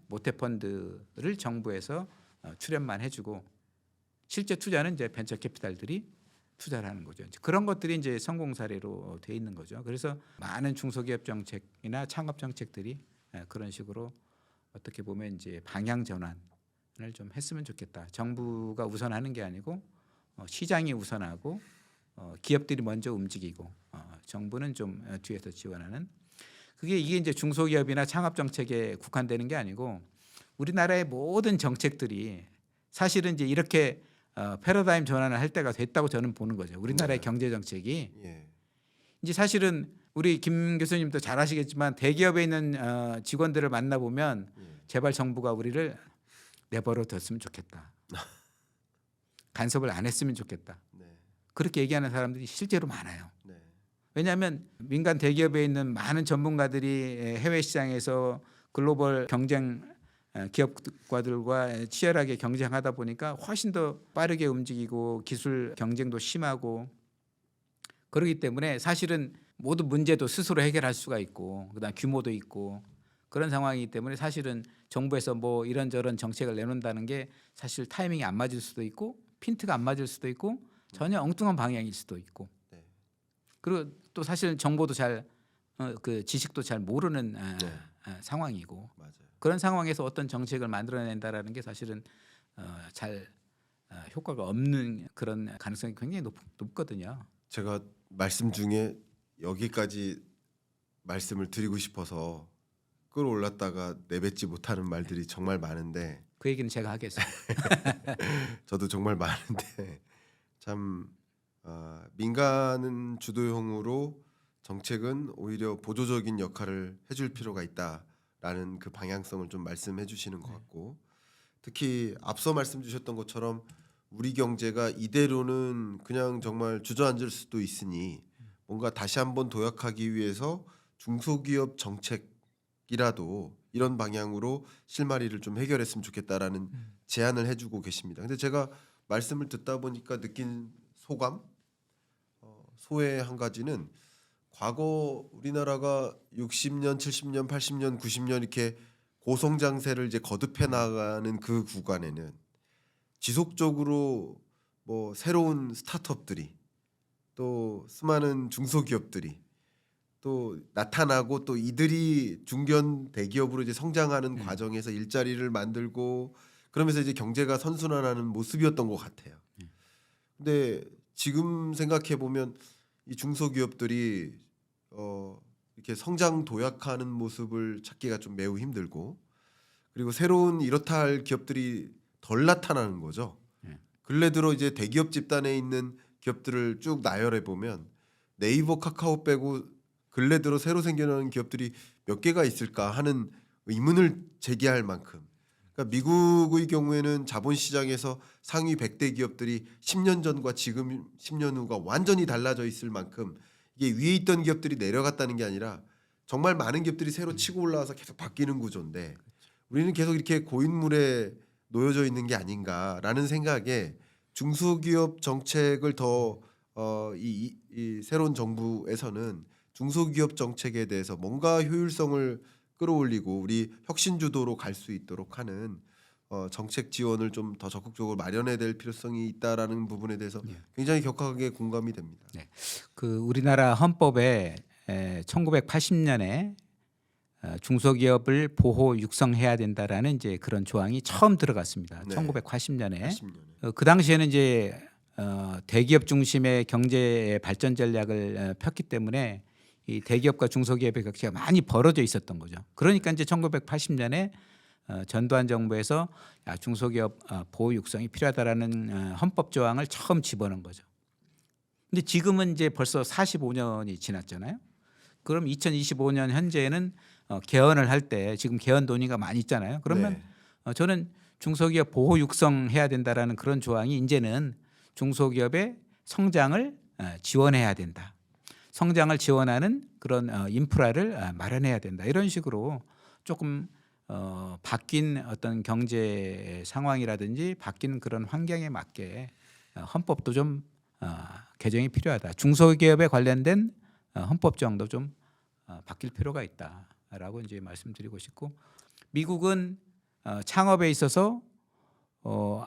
B: 모태 펀드를 정부에서 출연만 해주고 실제 투자는 이제 벤처 캐피탈들이 투자를 하는 거죠. 그런 것들이 이제 성공 사례로 돼 있는 거죠. 그래서 많은 중소기업 정책이나 창업 정책들이 그런 식으로 어떻게 보면 이제 방향 전환을 좀 했으면 좋겠다. 정부가 우선하는 게 아니고 시장이 우선하고 기업들이 먼저 움직이고 정부는 좀 뒤에서 지원하는 이게 이제 중소기업이나 창업 정책에 국한되는 게 아니고 우리나라의 모든 정책들이 사실은 이제 이렇게 패러다임 전환을 할 때가 됐다고 저는 보는 거죠. 우리나라의 경제 정책이
A: 예.
B: 이제 사실은 우리 김 교수님도 잘 아시겠지만 대기업에 있는 직원들을 만나 보면 제발 정부가 우리를 내버려 뒀으면 좋겠다. 간섭을 안 했으면 좋겠다.
A: 네.
B: 그렇게 얘기하는 사람들이 실제로 많아요.
A: 네.
B: 왜냐하면 민간 대기업에 있는 많은 전문가들이 해외 시장에서 글로벌 경쟁 기업과들과 치열하게 경쟁하다 보니까 훨씬 더 빠르게 움직이고 기술 경쟁도 심하고 그렇기 때문에 사실은 모든 문제도 스스로 해결할 수가 있고 그다음 규모도 있고 그런 상황이기 때문에 사실은 정부에서 뭐 이런저런 정책을 내놓는다는 게 사실 타이밍이 안 맞을 수도 있고 핀트가 안 맞을 수도 있고 전혀 엉뚱한 방향일 수도 있고
A: 네.
B: 그리고 또 사실 정보도 잘 그 지식도 잘 모르는 상황이고
A: 맞아요.
B: 그런 상황에서 어떤 정책을 만들어낸다라는 게 사실은 잘 효과가 없는 그런 가능성이 굉장히 높거든요.
A: 제가 말씀 중에 여기까지 말씀을 드리고 싶어서 끌어올랐다가 내뱉지 못하는 말들이 정말 많은데
B: 그 얘기는 제가 하겠습니다.
A: 저도 정말 많은데 참 민간 주도형으로 정책은 오히려 보조적인 역할을 해줄 필요가 있다라는 그 방향성을 좀 말씀해 주시는 것 같고 특히 앞서 말씀 주셨던 것처럼 우리 경제가 이대로는 그냥 정말 주저앉을 수도 있으니 뭔가 다시 한번 도약하기 위해서 중소기업 정책이라도 이런 방향으로 실마리를 좀 해결했으면 좋겠다라는 제안을 해주고 계십니다. 근데 제가 말씀을 듣다 보니까 느낀 소감, 소의 한 가지는 과거 우리나라가 60년, 70년, 80년, 90년 이렇게 고성장세를 이제 거듭해 나가는 그 구간에는 지속적으로 뭐 새로운 스타트업들이 또 수많은 중소기업들이 또 나타나고 또 이들이 중견 대기업으로 이제 성장하는 과정에서 일자리를 만들고 그러면서 이제 경제가 선순환하는 모습이었던 것 같아요. 근데 지금 생각해 보면 이 중소기업들이 이렇게 성장 도약하는 모습을 찾기가 좀 매우 힘들고 그리고 새로운 이렇다 할 기업들이 덜 나타나는 거죠. 근래 들어 이제 대기업 집단에 있는 기업들을 쭉 나열해 보면 네이버, 카카오 빼고 근래 들어 새로 생겨나는 기업들이 몇 개가 있을까 하는 의문을 제기할 만큼 그러니까 미국의 경우에는 자본시장에서 상위 100대 기업들이 10년 전과 지금 10년 후가 완전히 달라져 있을 만큼 이게 위에 있던 기업들이 내려갔다는 게 아니라 정말 많은 기업들이 새로 치고 올라와서 계속 바뀌는 구조인데 우리는 계속 이렇게 고인물에 놓여져 있는 게 아닌가라는 생각에 중소기업 정책을 이 새로운 정부에서는 중소기업 정책에 대해서 뭔가 효율성을 끌어올리고 우리 혁신 주도로 갈 수 있도록 하는 정책 지원을 좀 더 적극적으로 마련해야 될 필요성이 있다라는 부분에 대해서 굉장히 격하게 공감이 됩니다.
B: 네. 그 우리나라 헌법에 1980년에 중소기업을 보호 육성해야 된다라는 이제 그런 조항이 처음 들어갔습니다.
A: 네.
B: 1980년에
A: 80년에.
B: 그 당시에는 이제 대기업 중심의 경제 발전 전략을 폈기 때문에 이 대기업과 중소기업의 격차가 많이 벌어져 있었던 거죠. 그러니까 이제 1980년에 전두환 정부에서 중소기업 보호 육성이 필요하다라는 헌법 조항을 처음 집어넣은 거죠. 근데 지금은 이제 벌써 45년이 지났잖아요. 그럼 2025년 현재는 개헌을 할 때 지금 개헌 논의가 많이 있잖아요. 그러면 저는 중소기업 보호 육성해야 된다라는 그런 조항이 이제는 중소기업의 성장을 지원해야 된다. 성장을 지원하는 그런 인프라를 마련해야 된다. 이런 식으로 조금 바뀐 어떤 경제 상황이라든지 바뀐 그런 환경에 맞게 헌법도 좀 개정이 필요하다. 중소기업에 관련된 헌법 조항도 좀 바뀔 필요가 있다라고 이제 말씀드리고 싶고 미국은 창업에 있어서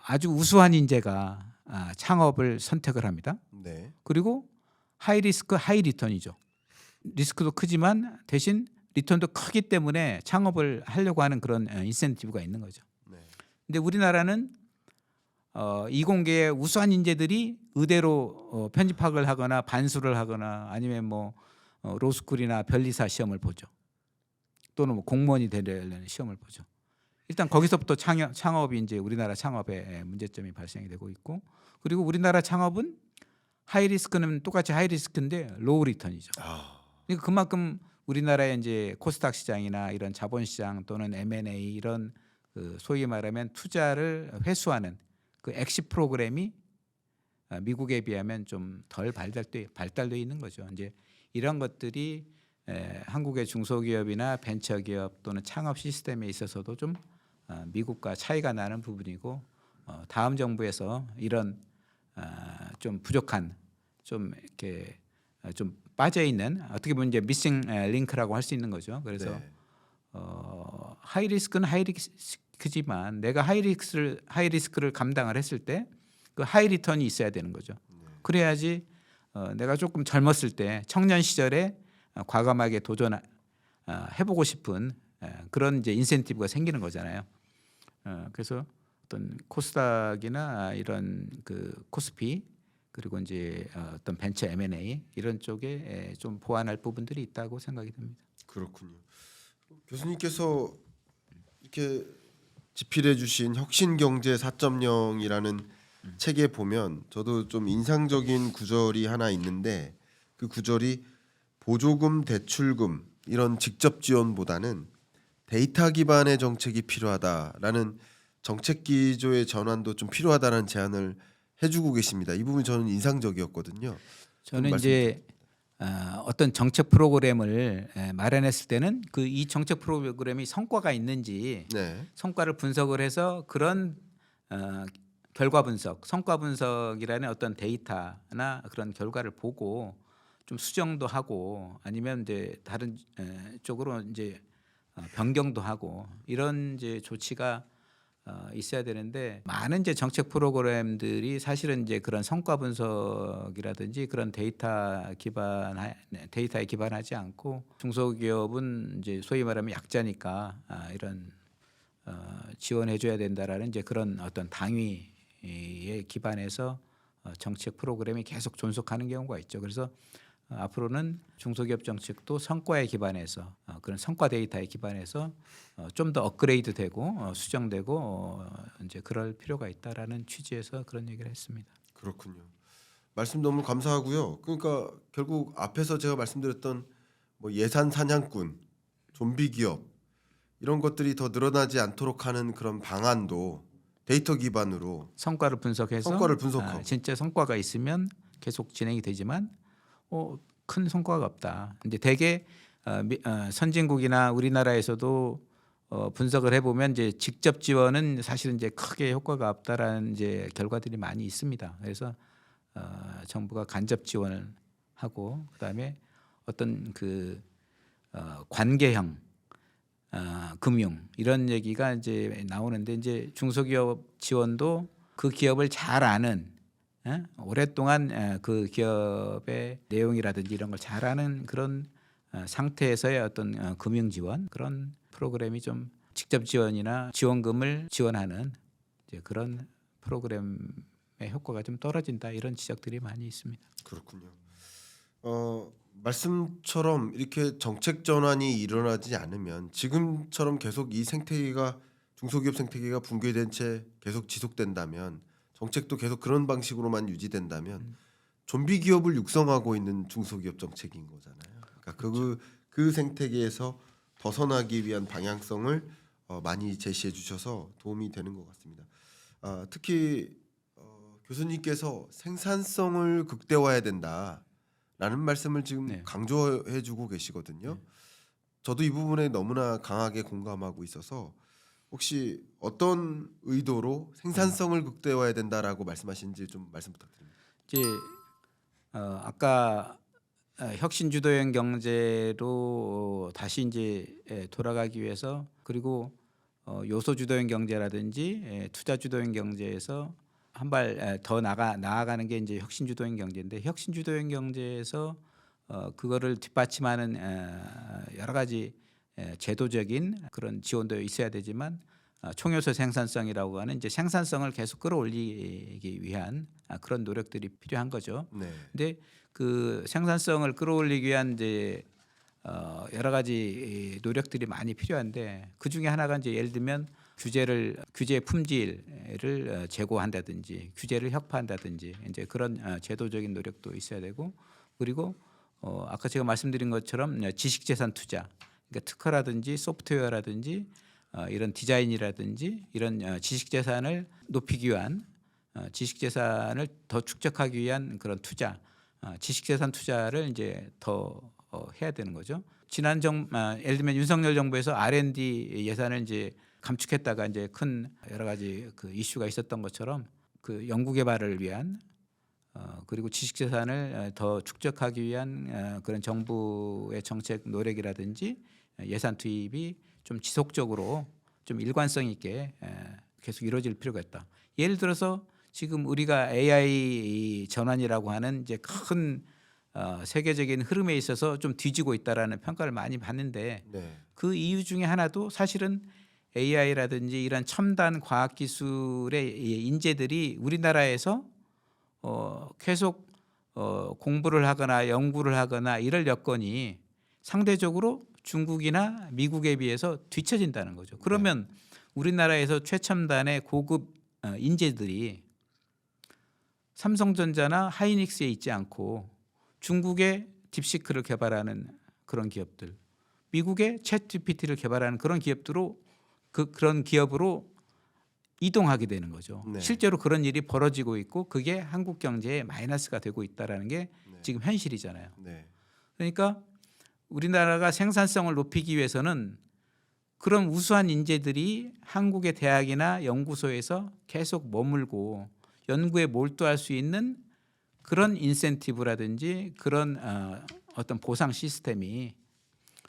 B: 아주 우수한 인재가 창업을 선택을 합니다.
A: 네.
B: 그리고 하이 리스크 하이 리턴이죠. 리스크도 크지만 대신 리턴도 크기 때문에 창업을 하려고 하는 그런 인센티브가 있는 거죠.
A: 네.
B: 근데 우리나라는 이공계의 우수한 인재들이 의대로 편입학을 하거나 반수를 하거나 아니면 뭐 로스쿨이나 변리사 시험을 보죠. 또는 뭐 공무원이 되려는 시험을 보죠. 일단 거기서부터 창업이 이제 우리나라 창업에 문제점이 발생이 되고 있고 그리고 우리나라 창업은 하이 리스크는 똑같이 하이 리스크인데 로우 리턴이죠. 그러니까 그만큼 우리나라의 이제 코스닥 시장이나 이런 자본 시장 또는 M&A 이런 그 소위 말하면 투자를 회수하는 그 엑시 프로그램이 미국에 비하면 좀 덜 발달돼 있는 거죠. 이제 이런 것들이 한국의 중소기업이나 벤처기업 또는 창업 시스템에 있어서도 좀 미국과 차이가 나는 부분이고 다음 정부에서 이런 좀 부족한 좀 이렇게 좀 빠져 있는 어떻게 보면 이제 미싱 링크라고 할 수 있는 거죠. 그래서
A: 네.
B: 하이 리스크는 하이 리스크지만 내가 하이 리스크를 감당을 했을 때 그 하이 리턴이 있어야 되는 거죠. 그래야지 내가 조금 젊었을 때 청년 시절에 과감하게 도전 해보고 싶은 그런 이제 인센티브가 생기는 거잖아요. 그래서 어떤 코스닥이나 이런 그 코스피 그리고 이제 어떤 벤처 M&A 이런 쪽에 좀 보완할 부분들이 있다고 생각이 듭니다.
A: 그렇군요. 교수님께서 이렇게 집필해 주신 혁신경제 4.0이라는 책에 보면 저도 좀 인상적인 구절이 하나 있는데 그 구절이 보조금, 대출금 이런 직접 지원보다는 데이터 기반의 정책이 필요하다라는 정책 기조의 전환도 좀 필요하다는 제안을 해주고 계십니다. 이 부분 저는 인상적이었거든요.
B: 저는
A: 말씀
B: 이제 어떤 정책 프로그램을 마련했을 때는 그 이 정책 프로그램이 성과가 있는지
A: 네,
B: 성과를 분석을 해서 그런 결과 분석, 성과 분석이라는 어떤 데이터나 그런 결과를 보고 좀 수정도 하고 아니면 이제 다른 쪽으로 이제 변경도 하고 이런 이제 조치가 있어야 되는데 많은 이제 정책 프로그램들이 사실은 이제 그런 성과 분석이라든지 그런 데이터에 기반하지 않고 중소기업은 이제 소위 말하면 약자니까 이런 지원해줘야 된다라는 이제 그런 어떤 당위에 기반해서 정책 프로그램이 계속 존속하는 경우가 있죠. 그래서 앞으로는 중소기업 정책도 성과에 기반해서 그런 성과 데이터에 기반해서 좀 더 업그레이드되고 수정되고 이제 그럴 필요가 있다라는 취지에서 그런 얘기를 했습니다.
A: 그렇군요. 말씀 너무 감사하고요. 그러니까 결국 앞에서 제가 말씀드렸던 뭐 예산 사냥꾼, 좀비 기업 이런 것들이 더 늘어나지 않도록 하는 그런 방안도 데이터 기반으로
B: 성과를 분석해서
A: 성과를 분석하고
B: 진짜 성과가 있으면 계속 진행이 되지만 큰 성과가 없다. 이제 대개 선진국이나 우리나라에서도 분석을 해보면 이제 직접 지원은 사실은 이제 크게 효과가 없다라는 이제 결과들이 많이 있습니다. 그래서 정부가 간접 지원을 하고 그다음에 어떤 그 관계형 금융 이런 얘기가 이제 나오는데 이제 중소기업 지원도 그 기업을 잘 아는 오랫동안 그 기업의 내용이라든지 이런 걸 잘 아는 그런 상태에서의 어떤 금융 지원 그런 프로그램이 좀 직접 지원이나 지원금을 지원하는 이제 그런 프로그램의 효과가 좀 떨어진다 이런 지적들이 많이 있습니다.
A: 그렇군요. 말씀처럼 이렇게 정책 전환이 일어나지 않으면 지금처럼 계속 이 생태계가 중소기업 생태계가 붕괴된 채 계속 지속된다면 정책도 계속 그런 방식으로만 유지된다면 좀비 기업을 육성하고 있는 중소기업 정책인 거잖아요. 그러니까 그 생태계에서 벗어나기 위한 방향성을 많이 제시해 주셔서 도움이 되는 것 같습니다. 특히 교수님께서 생산성을 극대화해야 된다라는 말씀을 지금
B: 네.
A: 강조해주고 계시거든요. 저도 이 부분에 너무나 강하게 공감하고 있어서 혹시 어떤 의도로 생산성을 극대화해야 된다라고 말씀하시는지 좀 말씀 부탁드립니다.
B: 이제 아까 혁신 주도형 경제로 다시 이제 돌아가기 위해서 그리고 요소 주도형 경제라든지 투자 주도형 경제에서 한 발 더 나아가는 게 이제 혁신 주도형 경제인데 혁신 주도형 경제에서 그거를 뒷받침하는 여러 가지 제도적인 그런 지원도 있어야 되지만 총요소 생산성이라고 하는 이제 생산성을 계속 끌어올리기 위한 그런 노력들이 필요한 거죠.
A: 네,
B: 근데 그 생산성을 끌어올리기 위한 이제 여러 가지 노력들이 많이 필요한데 그 중에 하나가 이제 예를 들면 규제 품질을 제고한다든지 규제를 혁파한다든지 이제 그런 제도적인 노력도 있어야 되고 그리고 아까 제가 말씀드린 것처럼 지식재산 투자 그러니까 특허라든지 소프트웨어라든지 이런 디자인이라든지 이런 지식재산을 높이기 위한 지식재산을 더 축적하기 위한 그런 투자 지식재산 투자를 이제 더 해야 되는 거죠. 예를 들면 윤석열 정부에서 R&D 예산을 이제 감축했다가 이제 큰 여러 가지 그 이슈가 있었던 것처럼 그 연구개발을 위한 그리고 지식재산을 더 축적하기 위한 그런 정부의 정책 노력이라든지 예산 투입이 좀 지속적으로 좀 일관성 있게 계속 이루어질 필요가 있다. 예를 들어서 지금 우리가 AI 전환이라고 하는 이제 큰 세계적인 흐름에 있어서 좀 뒤지고 있다라는 평가를 많이 받는데
A: 네,
B: 그 이유 중에 하나도 사실은 AI라든지 이런 첨단 과학 기술의 인재들이 우리나라에서 계속 공부를 하거나 연구를 하거나 이럴 여건이 상대적으로 중국이나 미국에 비해서 뒤처진다는 거죠. 그러면 우리나라에서 최첨단의 고급 인재들이 삼성전자나 하이닉스에 있지 않고 중국의 딥시크를 개발하는 그런 기업들, 미국의 챗GPT를 개발하는 그런 기업들로 그런 기업으로 이동하게 되는 거죠.
A: 네.
B: 실제로 그런 일이 벌어지고 있고 그게 한국 경제에 마이너스가 되고 있다라는 게
A: 네.
B: 지금 현실이잖아요.
A: 네.
B: 그러니까 우리나라가 생산성을 높이기 위해서는 그런 우수한 인재들이 한국의 대학이나 연구소에서 계속 머물고 연구에 몰두할 수 있는 그런 인센티브라든지 그런 어떤 보상 시스템이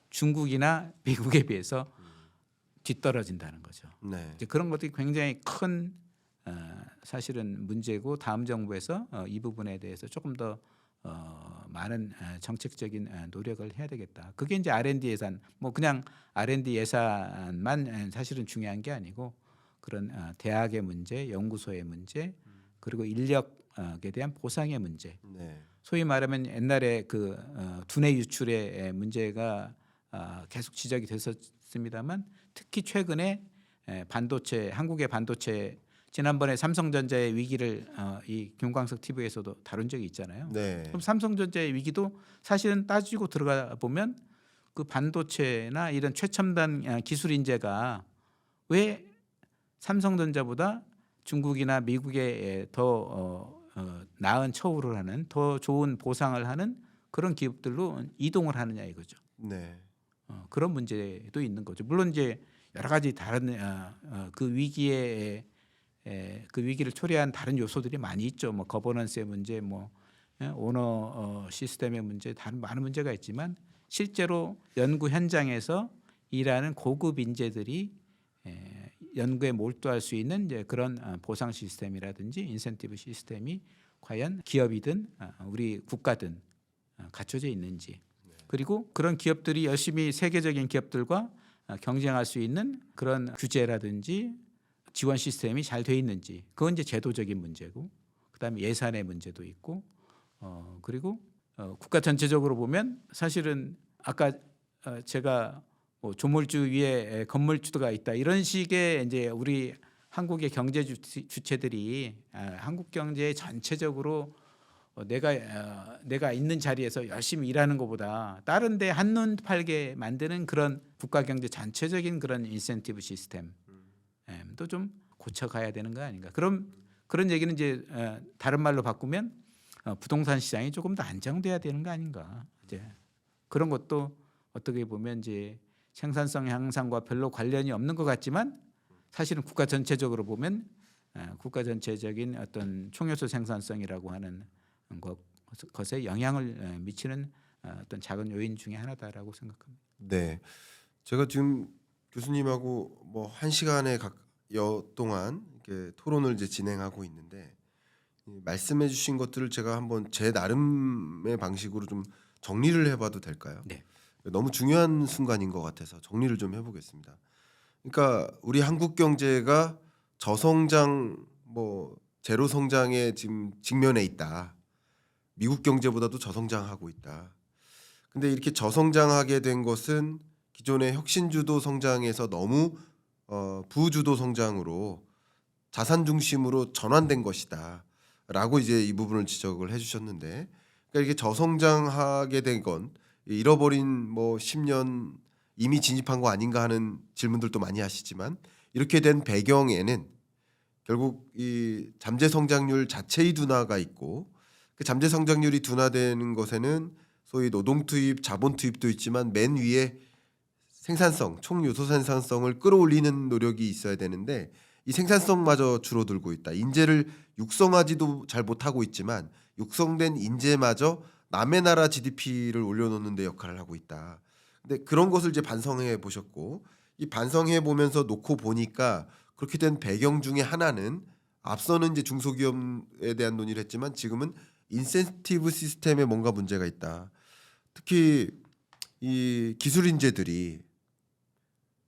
B: 중국이나 미국에 비해서 뒤떨어진다는 거죠.
A: 네.
B: 이제 그런 것들이 굉장히 큰 사실은 문제고 다음 정부에서 이 부분에 대해서 조금 더 많은 정책적인 노력을 해야 되겠다. 그게 이제 R&D 예산, 뭐 그냥 R&D 예산만 사실은 중요한 게 아니고 그런 대학의 문제, 연구소의 문제, 그리고 인력에 대한 보상의 문제.
A: 네.
B: 소위 말하면 옛날에 그 두뇌 유출의 문제가 계속 지적이 됐었습니다만 특히 최근에 반도체, 한국의 반도체 지난번에 삼성전자의 위기를 이 김광석 TV에서도 다룬 적이 있잖아요.
A: 네.
B: 그럼 삼성전자의 위기도 사실은 따지고 들어가 보면 그 반도체나 이런 최첨단 기술 인재가 왜 삼성전자보다 중국이나 미국에 더 나은 처우를 하는 더 좋은 보상을 하는 그런 기업들로 이동을 하느냐 이거죠.
A: 네.
B: 그런 문제도 있는 거죠. 물론 이제 여러 가지 다른 그 위기에 그 위기를 초래한 다른 요소들이 많이 있죠. 뭐 거버넌스의 문제, 뭐 오너 시스템의 문제, 다른 많은 문제가 있지만 실제로 연구 현장에서 일하는 고급 인재들이 연구에 몰두할 수 있는 이제 그런 보상 시스템이라든지 인센티브 시스템이 과연 기업이든 우리 국가든 갖춰져 있는지, 그리고 그런 기업들이 열심히 세계적인 기업들과 경쟁할 수 있는 그런 규제라든지 지원 시스템이 잘 돼 있는지, 그건 이제 제도적인 문제고, 그다음에 예산의 문제도 있고, 그리고 국가 전체적으로 보면 사실은 아까 제가 뭐 조물주 위에 건물주가 있다 이런 식의 이제 우리 한국의 경제 주체들이 한국 경제 전체적으로 내가 있는 자리에서 열심히 일하는 것보다 다른 데 한눈 팔게 만드는 그런 국가 경제 전체적인 그런 인센티브 시스템도 좀 고쳐가야 되는 거 아닌가. 그런 얘기는 이제 다른 말로 바꾸면 부동산 시장이 조금 더 안정돼야 되는 거 아닌가. 이제 그런 것도 어떻게 보면 이제 생산성 향상과 별로 관련이 없는 것 같지만 사실은 국가 전체적으로 보면 국가 전체적인 어떤 총요소 생산성이라고 하는 것에 영향을 미치는 어떤 작은 요인 중에 하나다라고 생각합니다.
A: 네. 제가 지금 교수님하고 뭐 1시간에 가까이 동안 이렇게 토론을 이제 진행하고 있는데 말씀해 주신 것들을 제가 한번 제 나름의 방식으로 좀 정리를 해봐도 될까요?
B: 네.
A: 너무 중요한 순간인 것 같아서 정리를 좀 해보겠습니다. 그러니까 우리 한국 경제가 저성장, 뭐 제로 성장에 지금 직면해 있다. 미국 경제보다도 저성장하고 있다. 근데 이렇게 저성장하게 된 것은 기존의 혁신주도 성장에서 너무 부주도 성장으로 자산 중심으로 전환된 것이다라고 이제 이 부분을 지적을 해주셨는데, 그러니까 이게 저성장하게 된 건 잃어버린 뭐 10년 이미 진입한 거 아닌가 하는 질문들도 많이 하시지만, 이렇게 된 배경에는 결국 이 잠재 성장률 자체의 둔화가 있고, 그 잠재 성장률이 둔화되는 것에는 소위 노동 투입, 자본 투입도 있지만 맨 위에 생산성, 총 요소 생산성을 끌어올리는 노력이 있어야 되는데 이 생산성마저 줄어들고 있다. 인재를 육성하지도 잘 못하고 있지만 육성된 인재마저 남의 나라 GDP를 올려놓는 데 역할을 하고 있다. 근데 그런 것을 이제 반성해 보셨고, 이 반성해 보면서 놓고 보니까 그렇게 된 배경 중에 하나는 앞서는 이제 중소기업에 대한 논의를 했지만 지금은 인센티브 시스템에 뭔가 문제가 있다. 특히 이 기술 인재들이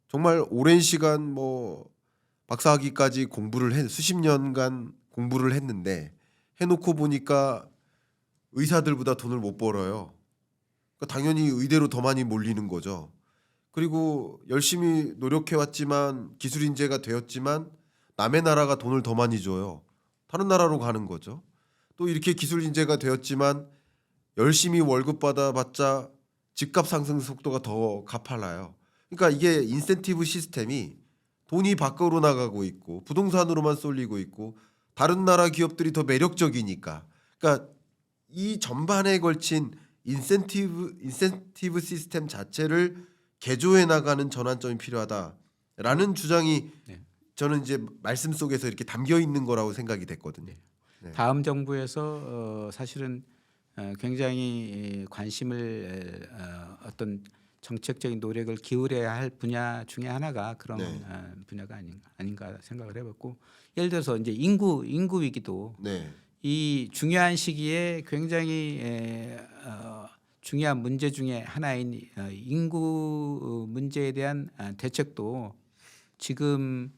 A: 정말 오랜 시간 뭐 박사학위까지 수십 년간 공부를 했는데 해놓고 보니까 의사들보다 돈을 못 벌어요. 그러니까 당연히 의대로 더 많이 몰리는 거죠. 그리고 열심히 노력해 왔지만 기술 인재가 되었지만 남의 나라가 돈을 더 많이 줘요. 다른 나라로 가는 거죠. 또 이렇게 기술 인재가 되었지만 열심히 월급 받아봤자 집값 상승 속도가 더 가팔라요. 그러니까 이게 인센티브 시스템이 돈이 밖으로 나가고 있고 부동산으로만 쏠리고 있고 다른 나라 기업들이 더 매력적이니까. 그러니까 이 전반에 걸친 인센티브 시스템 자체를 개조해 나가는 전환점이 필요하다라는 주장이
B: 네.
A: 저는 이제 말씀 속에서 이렇게 담겨 있는 거라고 생각이 됐거든요. 네.
B: 다음 정부에서 사실은 굉장히 관심을 어떤 정책적인 노력을 기울여야 할 분야 중에 하나가 그런
A: 네.
B: 분야가 아닌가 생각을 해봤고, 예를 들어서 이제 인구 위기도
A: 네.
B: 이 중요한 시기에 굉장히 중요한 문제 중에 하나인 인구 문제에 대한 대책도 지금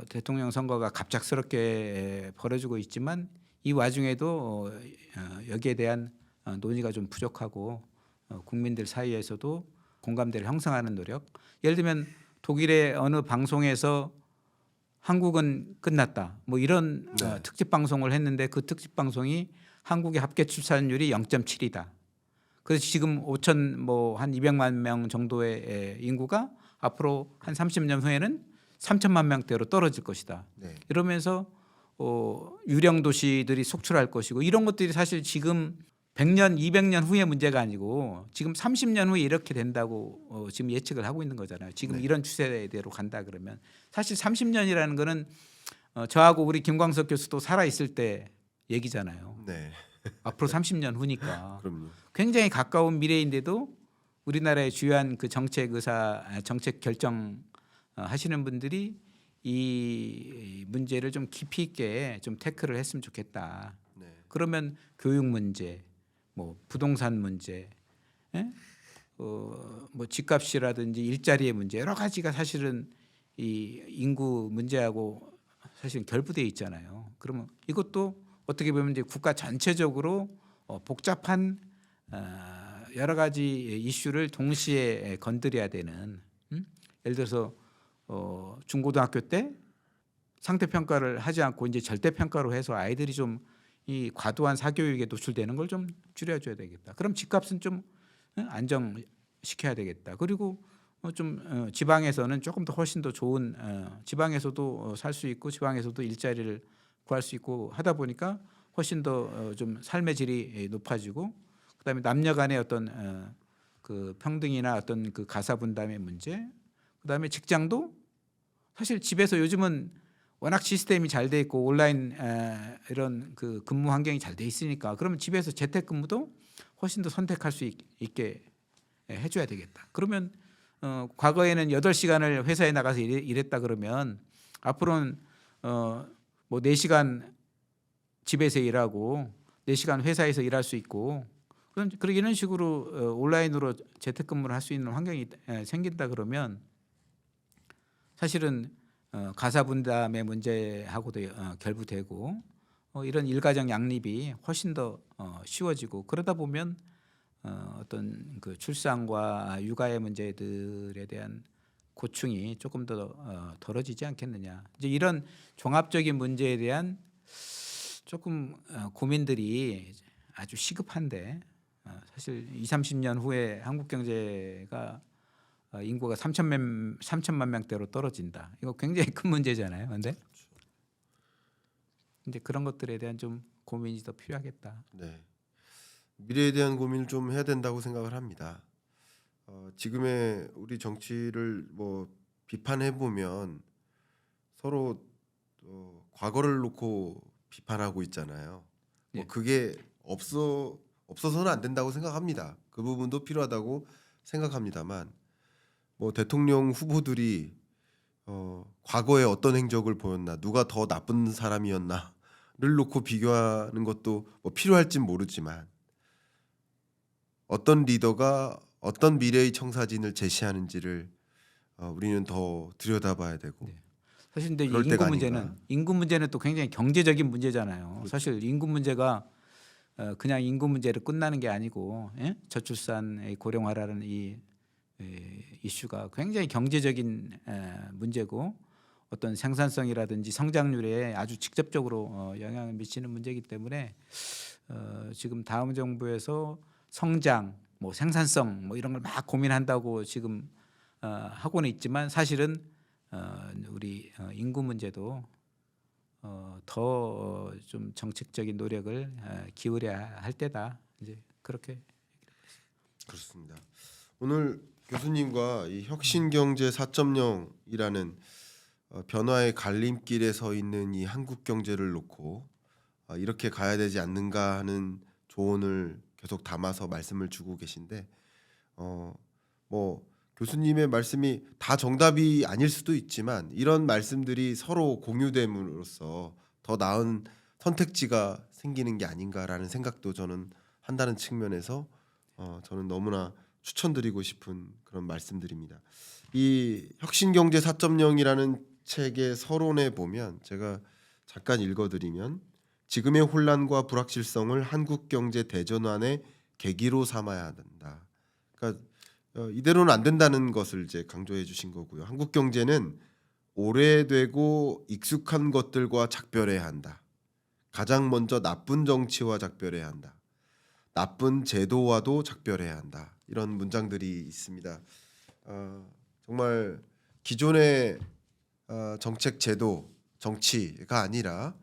B: 대통령 선거가 갑작스럽게 벌어지고 있지만 이 와중에도 여기에 대한 논의가 좀 부족하고 국민들 사이에서도 공감대를 형성하는 노력. 예를 들면 독일의 어느 방송에서 한국은 끝났다 뭐 이런
A: 네.
B: 특집 방송을 했는데 그 특집 방송이 한국의 합계 출산율이 0.7이다. 그래서 지금 5천 뭐 한 200만 명 정도의 인구가 앞으로 한 30년 후에는 3천만 명대로 떨어질 것이다.
A: 네.
B: 이러면서 유령 도시들이 속출할 것이고 이런 것들이 사실 지금 100년, 200년 후의 문제가 아니고 지금 30년 후에 이렇게 된다고 지금 예측을 하고 있는 거잖아요. 지금
A: 네.
B: 이런 추세대로 간다 그러면 사실 30년이라는 거는 저하고 우리 김광석 교수도 살아 있을 때 얘기잖아요.
A: 네.
B: 앞으로 30년 후니까
A: 그럼요.
B: 굉장히 가까운 미래인데도 우리나라의 주요한 그 정책 의사, 정책 결정 하시는 분들이 이 문제를 좀 깊이 있게 좀 태클을 했으면 좋겠다.
A: 네.
B: 그러면 교육 문제, 뭐 부동산 문제, 예? 뭐 집값이라든지 일자리의 문제 여러 가지가 사실은 이 인구 문제하고 사실 결부돼 있잖아요. 그러면 이것도 어떻게 보면 이제 국가 전체적으로 복잡한 여러 가지 이슈를 동시에 건드려야 되는. 예를 들어서 중고등학교 때 상태 평가를 하지 않고 이제 절대 평가로 해서 아이들이 좀 이 과도한 사교육에 노출되는 걸 좀 줄여줘야 되겠다. 그럼 집값은 좀 안정시켜야 되겠다. 그리고 좀 지방에서는 조금 더 훨씬 더 좋은 지방에서도 살 수 있고 지방에서도 일자리를 구할 수 있고 하다 보니까 훨씬 더 좀 삶의 질이 높아지고 그다음에 남녀 간의 어떤 그 평등이나 어떤 그 가사 분담의 문제, 그다음에 직장도 사실 집에서 요즘은 워낙 시스템이 잘 돼 있고 온라인 이런 그 근무 환경이 잘 돼 있으니까 그러면 집에서 재택근무도 훨씬 더 선택할 수 있게 해줘야 되겠다. 그러면 과거에는 8시간을 회사에 나가서 일했다 그러면 앞으로는 뭐 4시간 집에서 일하고 4시간 회사에서 일할 수 있고 이런 식으로 온라인으로 재택근무를 할 수 있는 환경이 생긴다 그러면 사실은 가사 분담의 문제하고도 결부되고 이런 일가정 양립이 훨씬 더 쉬워지고 그러다 보면 어떤 그 출산과 육아의 문제들에 대한 고충이 조금 더 덜어지지 않겠느냐. 이제 이런 종합적인 문제에 대한 조금 고민들이 아주 시급한데 사실 20-30년 후에 한국 경제가 인구가 3천만 명대로 떨어진다. 이거 굉장히 큰 문제잖아요. 그런데 이제 그런 것들에 대한 좀 고민이 더 필요하겠다.
A: 네. 미래에 대한 고민을 좀 해야 된다고 생각을 합니다. 지금의 우리 정치를 뭐 비판해 보면 서로 과거를 놓고 비판하고 있잖아요. 뭐
B: 예.
A: 그게 없어서는 안 된다고 생각합니다. 그 부분도 필요하다고 생각합니다만 뭐 대통령 후보들이 과거에 어떤 행적을 보였나, 누가 더 나쁜 사람이었나를 놓고 비교하는 것도 뭐 필요할진 모르지만 어떤 리더가 어떤 미래의 청사진을 제시하는지를 우리는 더 들여다봐야 되고
B: 네. 사실 근데
A: 그럴 때가 아닌가.
B: 인구 문제는 또 굉장히 경제적인 문제잖아요.
A: 그렇죠.
B: 사실 인구 문제가 그냥 인구 문제로 끝나는 게 아니고 예? 저출산, 고령화라는 이 이슈가 굉장히 경제적인 문제고 어떤 생산성이라든지 성장률에 아주 직접적으로 영향을 미치는 문제이기 때문에 지금 다음 정부에서 성장, 뭐 생산성 뭐 이런 걸 막 고민한다고 지금 하고는 있지만 사실은 우리 인구 문제도 더 좀 정책적인 노력을 기울여야 할 때다. 이제 그렇게
A: 그렇습니다. 오늘 교수님과 이 혁신경제 4.0이라는 변화의 갈림길에 서 있는 이 한국 경제를 놓고 이렇게 가야 되지 않는가 하는 조언을 계속 담아서 말씀을 주고 계신데 뭐 교수님의 말씀이 다 정답이 아닐 수도 있지만 이런 말씀들이 서로 공유됨으로써 더 나은 선택지가 생기는 게 아닌가라는 생각도 저는 한다는 측면에서 저는 너무나 추천드리고 싶은 그런 말씀들입니다. 이 혁신경제 4.0이라는 책의 서론에 보면 제가 잠깐 읽어드리면 지금의 혼란과 불확실성을 한국 경제 대전환의 계기로 삼아야 한다. 그러니까 이대로는 안 된다는 것을 이제 강조해 주신 거고요. 한국 경제는 오래되고 익숙한 것들과 작별해야 한다. 가장 먼저 나쁜 정치와 작별해야 한다. 나쁜 제도와도 작별해야 한다. 이런 문장들이 있습니다. 정말 기존의 정책 제도 정치가 아니라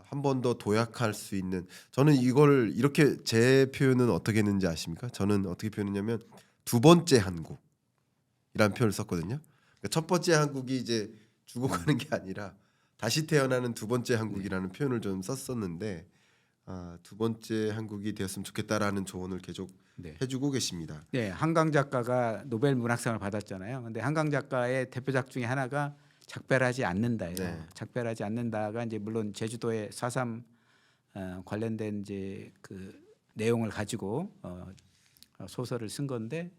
A: 한 번 더 도약할 수 있는 저는 이걸 이렇게 제 표현은 어떻게 했는지 아십니까? 저는 어떻게 표현했냐면 두 번째 한국이라는 표현을 썼거든요. 그러니까 첫 번째 한국이 이제 죽어가는 게 아니라 다시 태어나는 두 번째 한국이라는 표현을 좀 썼었는데 두 번째 한국이 되었으면 좋겠다라는 조언을 계속
B: 네.
A: 해주고 계십니다.
B: 네, 한강 작가가 노벨 문학상을 받았잖아요. 근데 한강 작가의 대표작 중에 하나가 작별하지 않는다예요.
A: 네.
B: 작별하지 않는다가 이제 물론 제주도의 4.3 관련된 이제 그 내용을 가지고 소설을 쓴 건데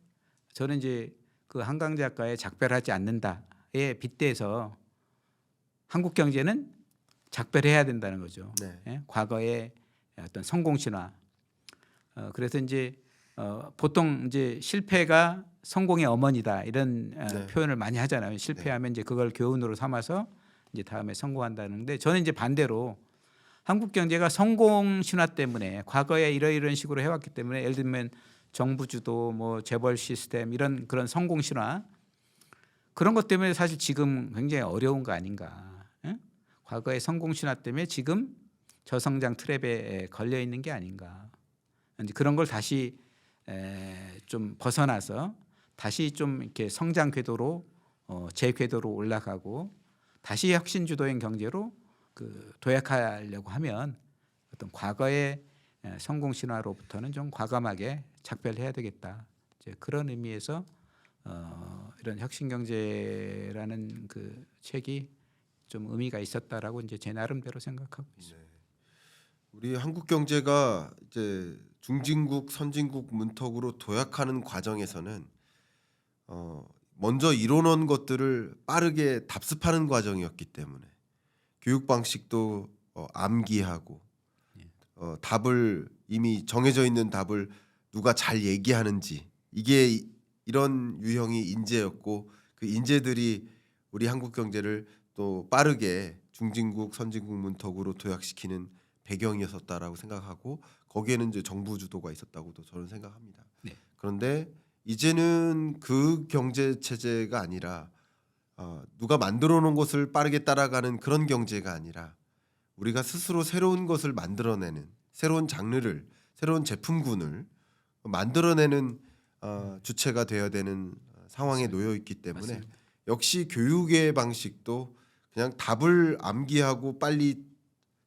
B: 저는 이제 그 한강 작가의 작별하지 않는다에 빗대서 한국 경제는 작별해야 된다는 거죠.
A: 네.
B: 예? 과거의 어떤 성공 신화. 그래서 이제 보통 이제 실패가 성공의 어머니다 이런
A: 네.
B: 표현을 많이 하잖아요. 실패하면 이제 그걸 교훈으로 삼아서 이제 다음에 성공한다는데 저는 이제 반대로 한국 경제가 성공 신화 때문에 과거에 이런 식으로 해왔기 때문에 예를 들면 정부 주도 뭐 재벌 시스템 이런 그런 성공 신화 그런 것 때문에 사실 지금 굉장히 어려운 거 아닌가. 예? 과거의 성공 신화 때문에 지금 저성장 트랩에 걸려 있는 게 아닌가. 이제 그런 걸 다시 좀 벗어나서 다시 좀 이렇게 성장 궤도로 제 궤도로 올라가고 다시 혁신 주도형 경제로 그 도약하려고 하면 어떤 과거의 성공 신화로부터는 좀 과감하게 작별해야 되겠다. 이제 그런 의미에서 이런 혁신 경제라는 그 책이 좀 의미가 있었다라고 이제 제 나름대로 생각하고 있습니다.
A: 우리 한국 경제가 이제 중진국 선진국 문턱으로 도약하는 과정에서는 먼저 이뤄놓은 것들을 빠르게 답습하는 과정이었기 때문에 교육 방식도 암기하고 답을 이미 정해져 있는 답을 누가 잘 얘기하는지 이게 이런 유형이 인재였고 그 인재들이 우리 한국 경제를 또 빠르게 중진국 선진국 문턱으로 도약시키는 배경이었었다라고 생각하고 거기에는 이제 정부 주도가 있었다고도 저는 생각합니다.
B: 네.
A: 그런데 이제는 그 경제 체제가 아니라 누가 만들어 놓은 것을 빠르게 따라가는 그런 경제가 아니라 우리가 스스로 새로운 것을 만들어내는 새로운 장르를 새로운 제품군을 만들어내는 주체가 되어야 되는 상황에 놓여 있기 때문에
B: 맞습니다.
A: 역시 교육의 방식도 그냥 답을 암기하고 빨리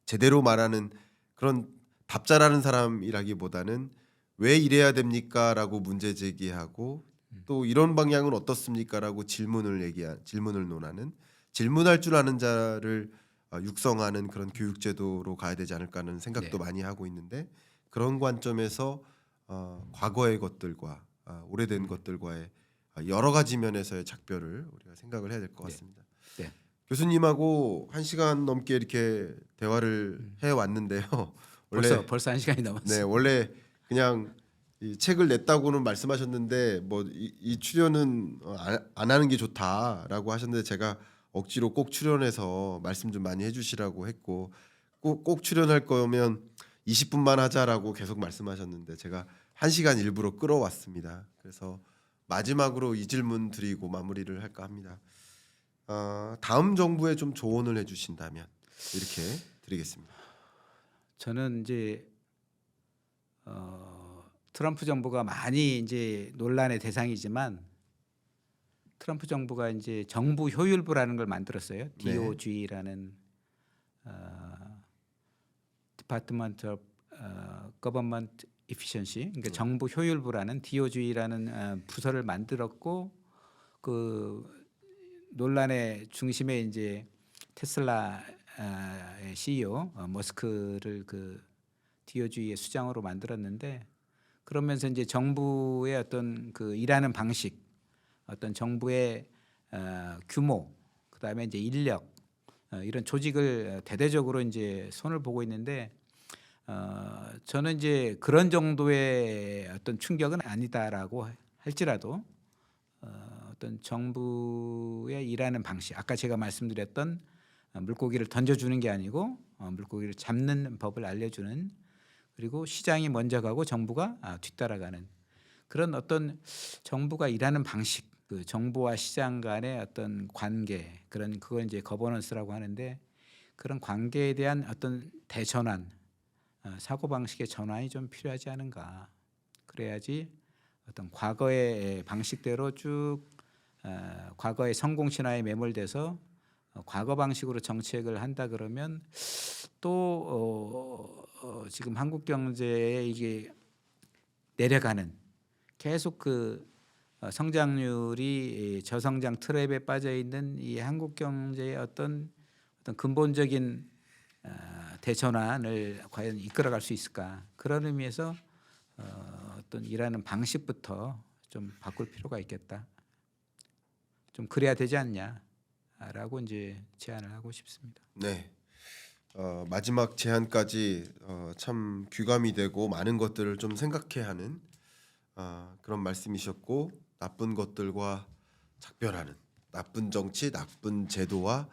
A: 제대로 말하는 그런 답 잘하는 사람이라기보다는 왜 이래야 됩니까라고 문제 제기하고 또 이런 방향은 어떻습니까라고 질문을 논하는 질문할 줄 아는 자를 육성하는 그런 교육 제도로 가야 되지 않을까 하는 생각도
B: 네.
A: 많이 하고 있는데 그런 관점에서 과거의 것들과 오래된 것들과의 여러 가지 면에서의 작별을 우리가 생각을 해야 될 것
B: 네.
A: 같습니다.
B: 네.
A: 교수님하고 1시간 넘게 이렇게 대화를 해 왔는데요. 원래
B: 벌써 한 시간이 넘었어요.
A: 네 원래 그냥 이 책을 냈다고는 말씀하셨는데 뭐 이 출연은 안 하는 게 좋다라고 하셨는데 제가 억지로 꼭 출연해서 말씀 좀 많이 해주시라고 했고 꼭 출연할 거면 20분만 하자라고 계속 말씀하셨는데 제가 1시간 일부러 끌어왔습니다. 그래서 마지막으로 이 질문 드리고 마무리를 할까 합니다. 다음 정부에 좀 조언을 해주신다면 이렇게 드리겠습니다.
B: 저는 이제 트럼프 정부가 많이 이제 논란의 대상이지만 트럼프 정부가 이제 정부 효율부라는 걸 만들었어요.
A: 네.
B: DOG라는 Department of Government Efficiency, 그러니까 정부 효율부라는 DOG라는 부서를 만들었고 그 논란의 중심에 이제 테슬라의 CEO 머스크를 그 DOG의 수장으로 만들었는데 그러면서 이제 정부의 어떤 그 일하는 방식, 어떤 정부의 규모, 그다음에 이제 인력 이런 조직을 대대적으로 이제 손을 보고 있는데 저는 이제 그런 정도의 어떤 충격은 아니다라고 할지라도 어떤 정부의 일하는 방식, 아까 제가 말씀드렸던 물고기를 던져주는 게 아니고 물고기를 잡는 법을 알려주는, 그리고 시장이 먼저 가고 정부가 뒤따라가는 그런 어떤 정부가 일하는 방식, 그 정부와 시장 간의 어떤 관계, 그걸 이제 거버넌스라고 하는데 그런 관계에 대한 어떤 대전환, 사고 방식의 전환이 좀 필요하지 않은가. 그래야지 어떤 과거의 방식대로 쭉 과거의 성공 신화에 매몰돼서 과거 방식으로 정책을 한다 그러면 또 지금 한국 경제에 이게 내려가는, 계속 그 성장률이 저성장 트랩에 빠져 있는 이 한국 경제의 어떤 근본적인 대전환을 과연 이끌어갈 수 있을까. 그런 의미에서 어떤 일하는 방식부터 좀 바꿀 필요가 있겠다. 좀 그래야 되지 않냐라고 이제 제안을 하고 싶습니다.
A: 네. 마지막 제안까지 참 귀감이 되고 많은 것들을 좀 생각해야 하는 그런 말씀이셨고, 나쁜 것들과 작별하는, 나쁜 정치, 나쁜 제도와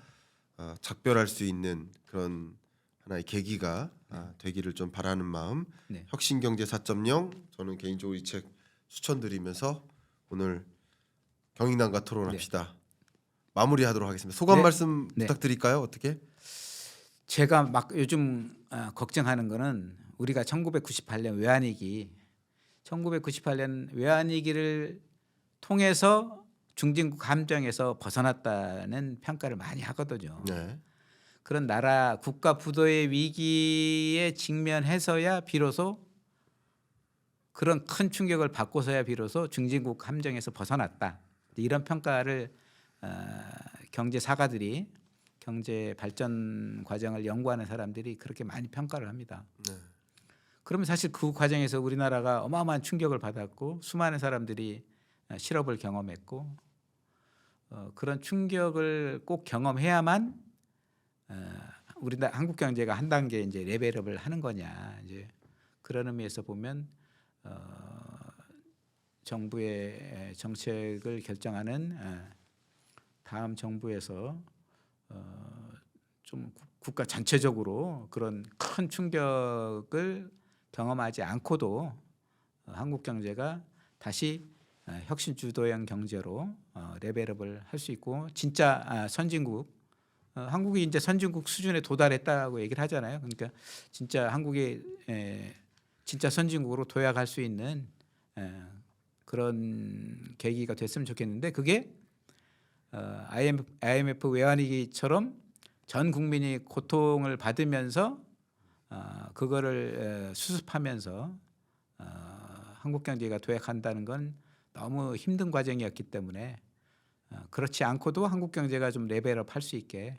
A: 작별할 수 있는 그런 하나의 계기가 되기를 좀 바라는 마음.
B: 네.
A: 혁신경제 4.0 저는 개인적으로 이 책 추천드리면서 오늘 경인남과 토론합시다. 마무리하도록 하겠습니다. 소감
B: 네.
A: 말씀
B: 네.
A: 부탁드릴까요? 어떻게?
B: 제가 막 요즘 걱정하는 거는 우리가 1998년 외환위기, 1998년 외환위기를 통해서 중진국 함정에서 벗어났다는 평가를 많이 하거든요.
A: 네.
B: 그런 나라 국가 부도의 위기에 직면해서야 비로소, 그런 큰 충격을 받고서야 비로소 중진국 함정에서 벗어났다, 이런 평가를 경제 사가들이, 경제 발전 과정을 연구하는 사람들이 그렇게 많이 평가를 합니다.
A: 네.
B: 그러면 사실 그 과정에서 우리나라가 어마어마한 충격을 받았고 수많은 사람들이 실업을 경험했고 그런 충격을 꼭 경험해야만 우리나라 한국 경제가 한 단계 이제 레벨업을 하는 거냐, 이제 그런 의미에서 보면 정부의 정책을 결정하는 다음 정부에서 좀 국가 전체적으로 그런 큰 충격을 경험하지 않고도 한국 경제가 다시 혁신 주도형 경제로 레벨업을 할 수 있고, 진짜 선진국, 한국이 이제 선진국 수준에 도달했다고 얘기를 하잖아요. 그러니까 진짜 한국이 진짜 선진국으로 도약할 수 있는 그런 계기가 됐으면 좋겠는데, 그게 IMF 외환위기처럼 전 국민이 고통을 받으면서 그거를 수습하면서 한국 경제가 도약한다는 건 너무 힘든 과정이었기 때문에 그렇지 않고도 한국 경제가 좀 레벨업 할 수 있게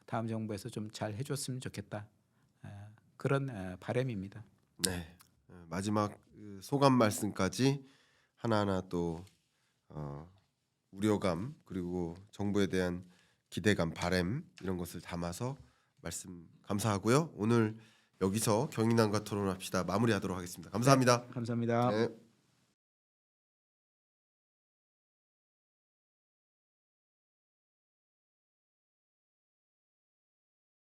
B: 다음 정부에서 좀 잘 해줬으면 좋겠다, 그런 바람입니다.
A: 네. 마지막 소감 말씀까지 하나하나 또 우려감, 그리고 정부에 대한 기대감, 바람, 이런 것을 담아서 말씀 감사하고요. 오늘 여기서 경인남과 토론합시다 마무리하도록 하겠습니다. 감사합니다.
B: 감사합니다.
A: 네.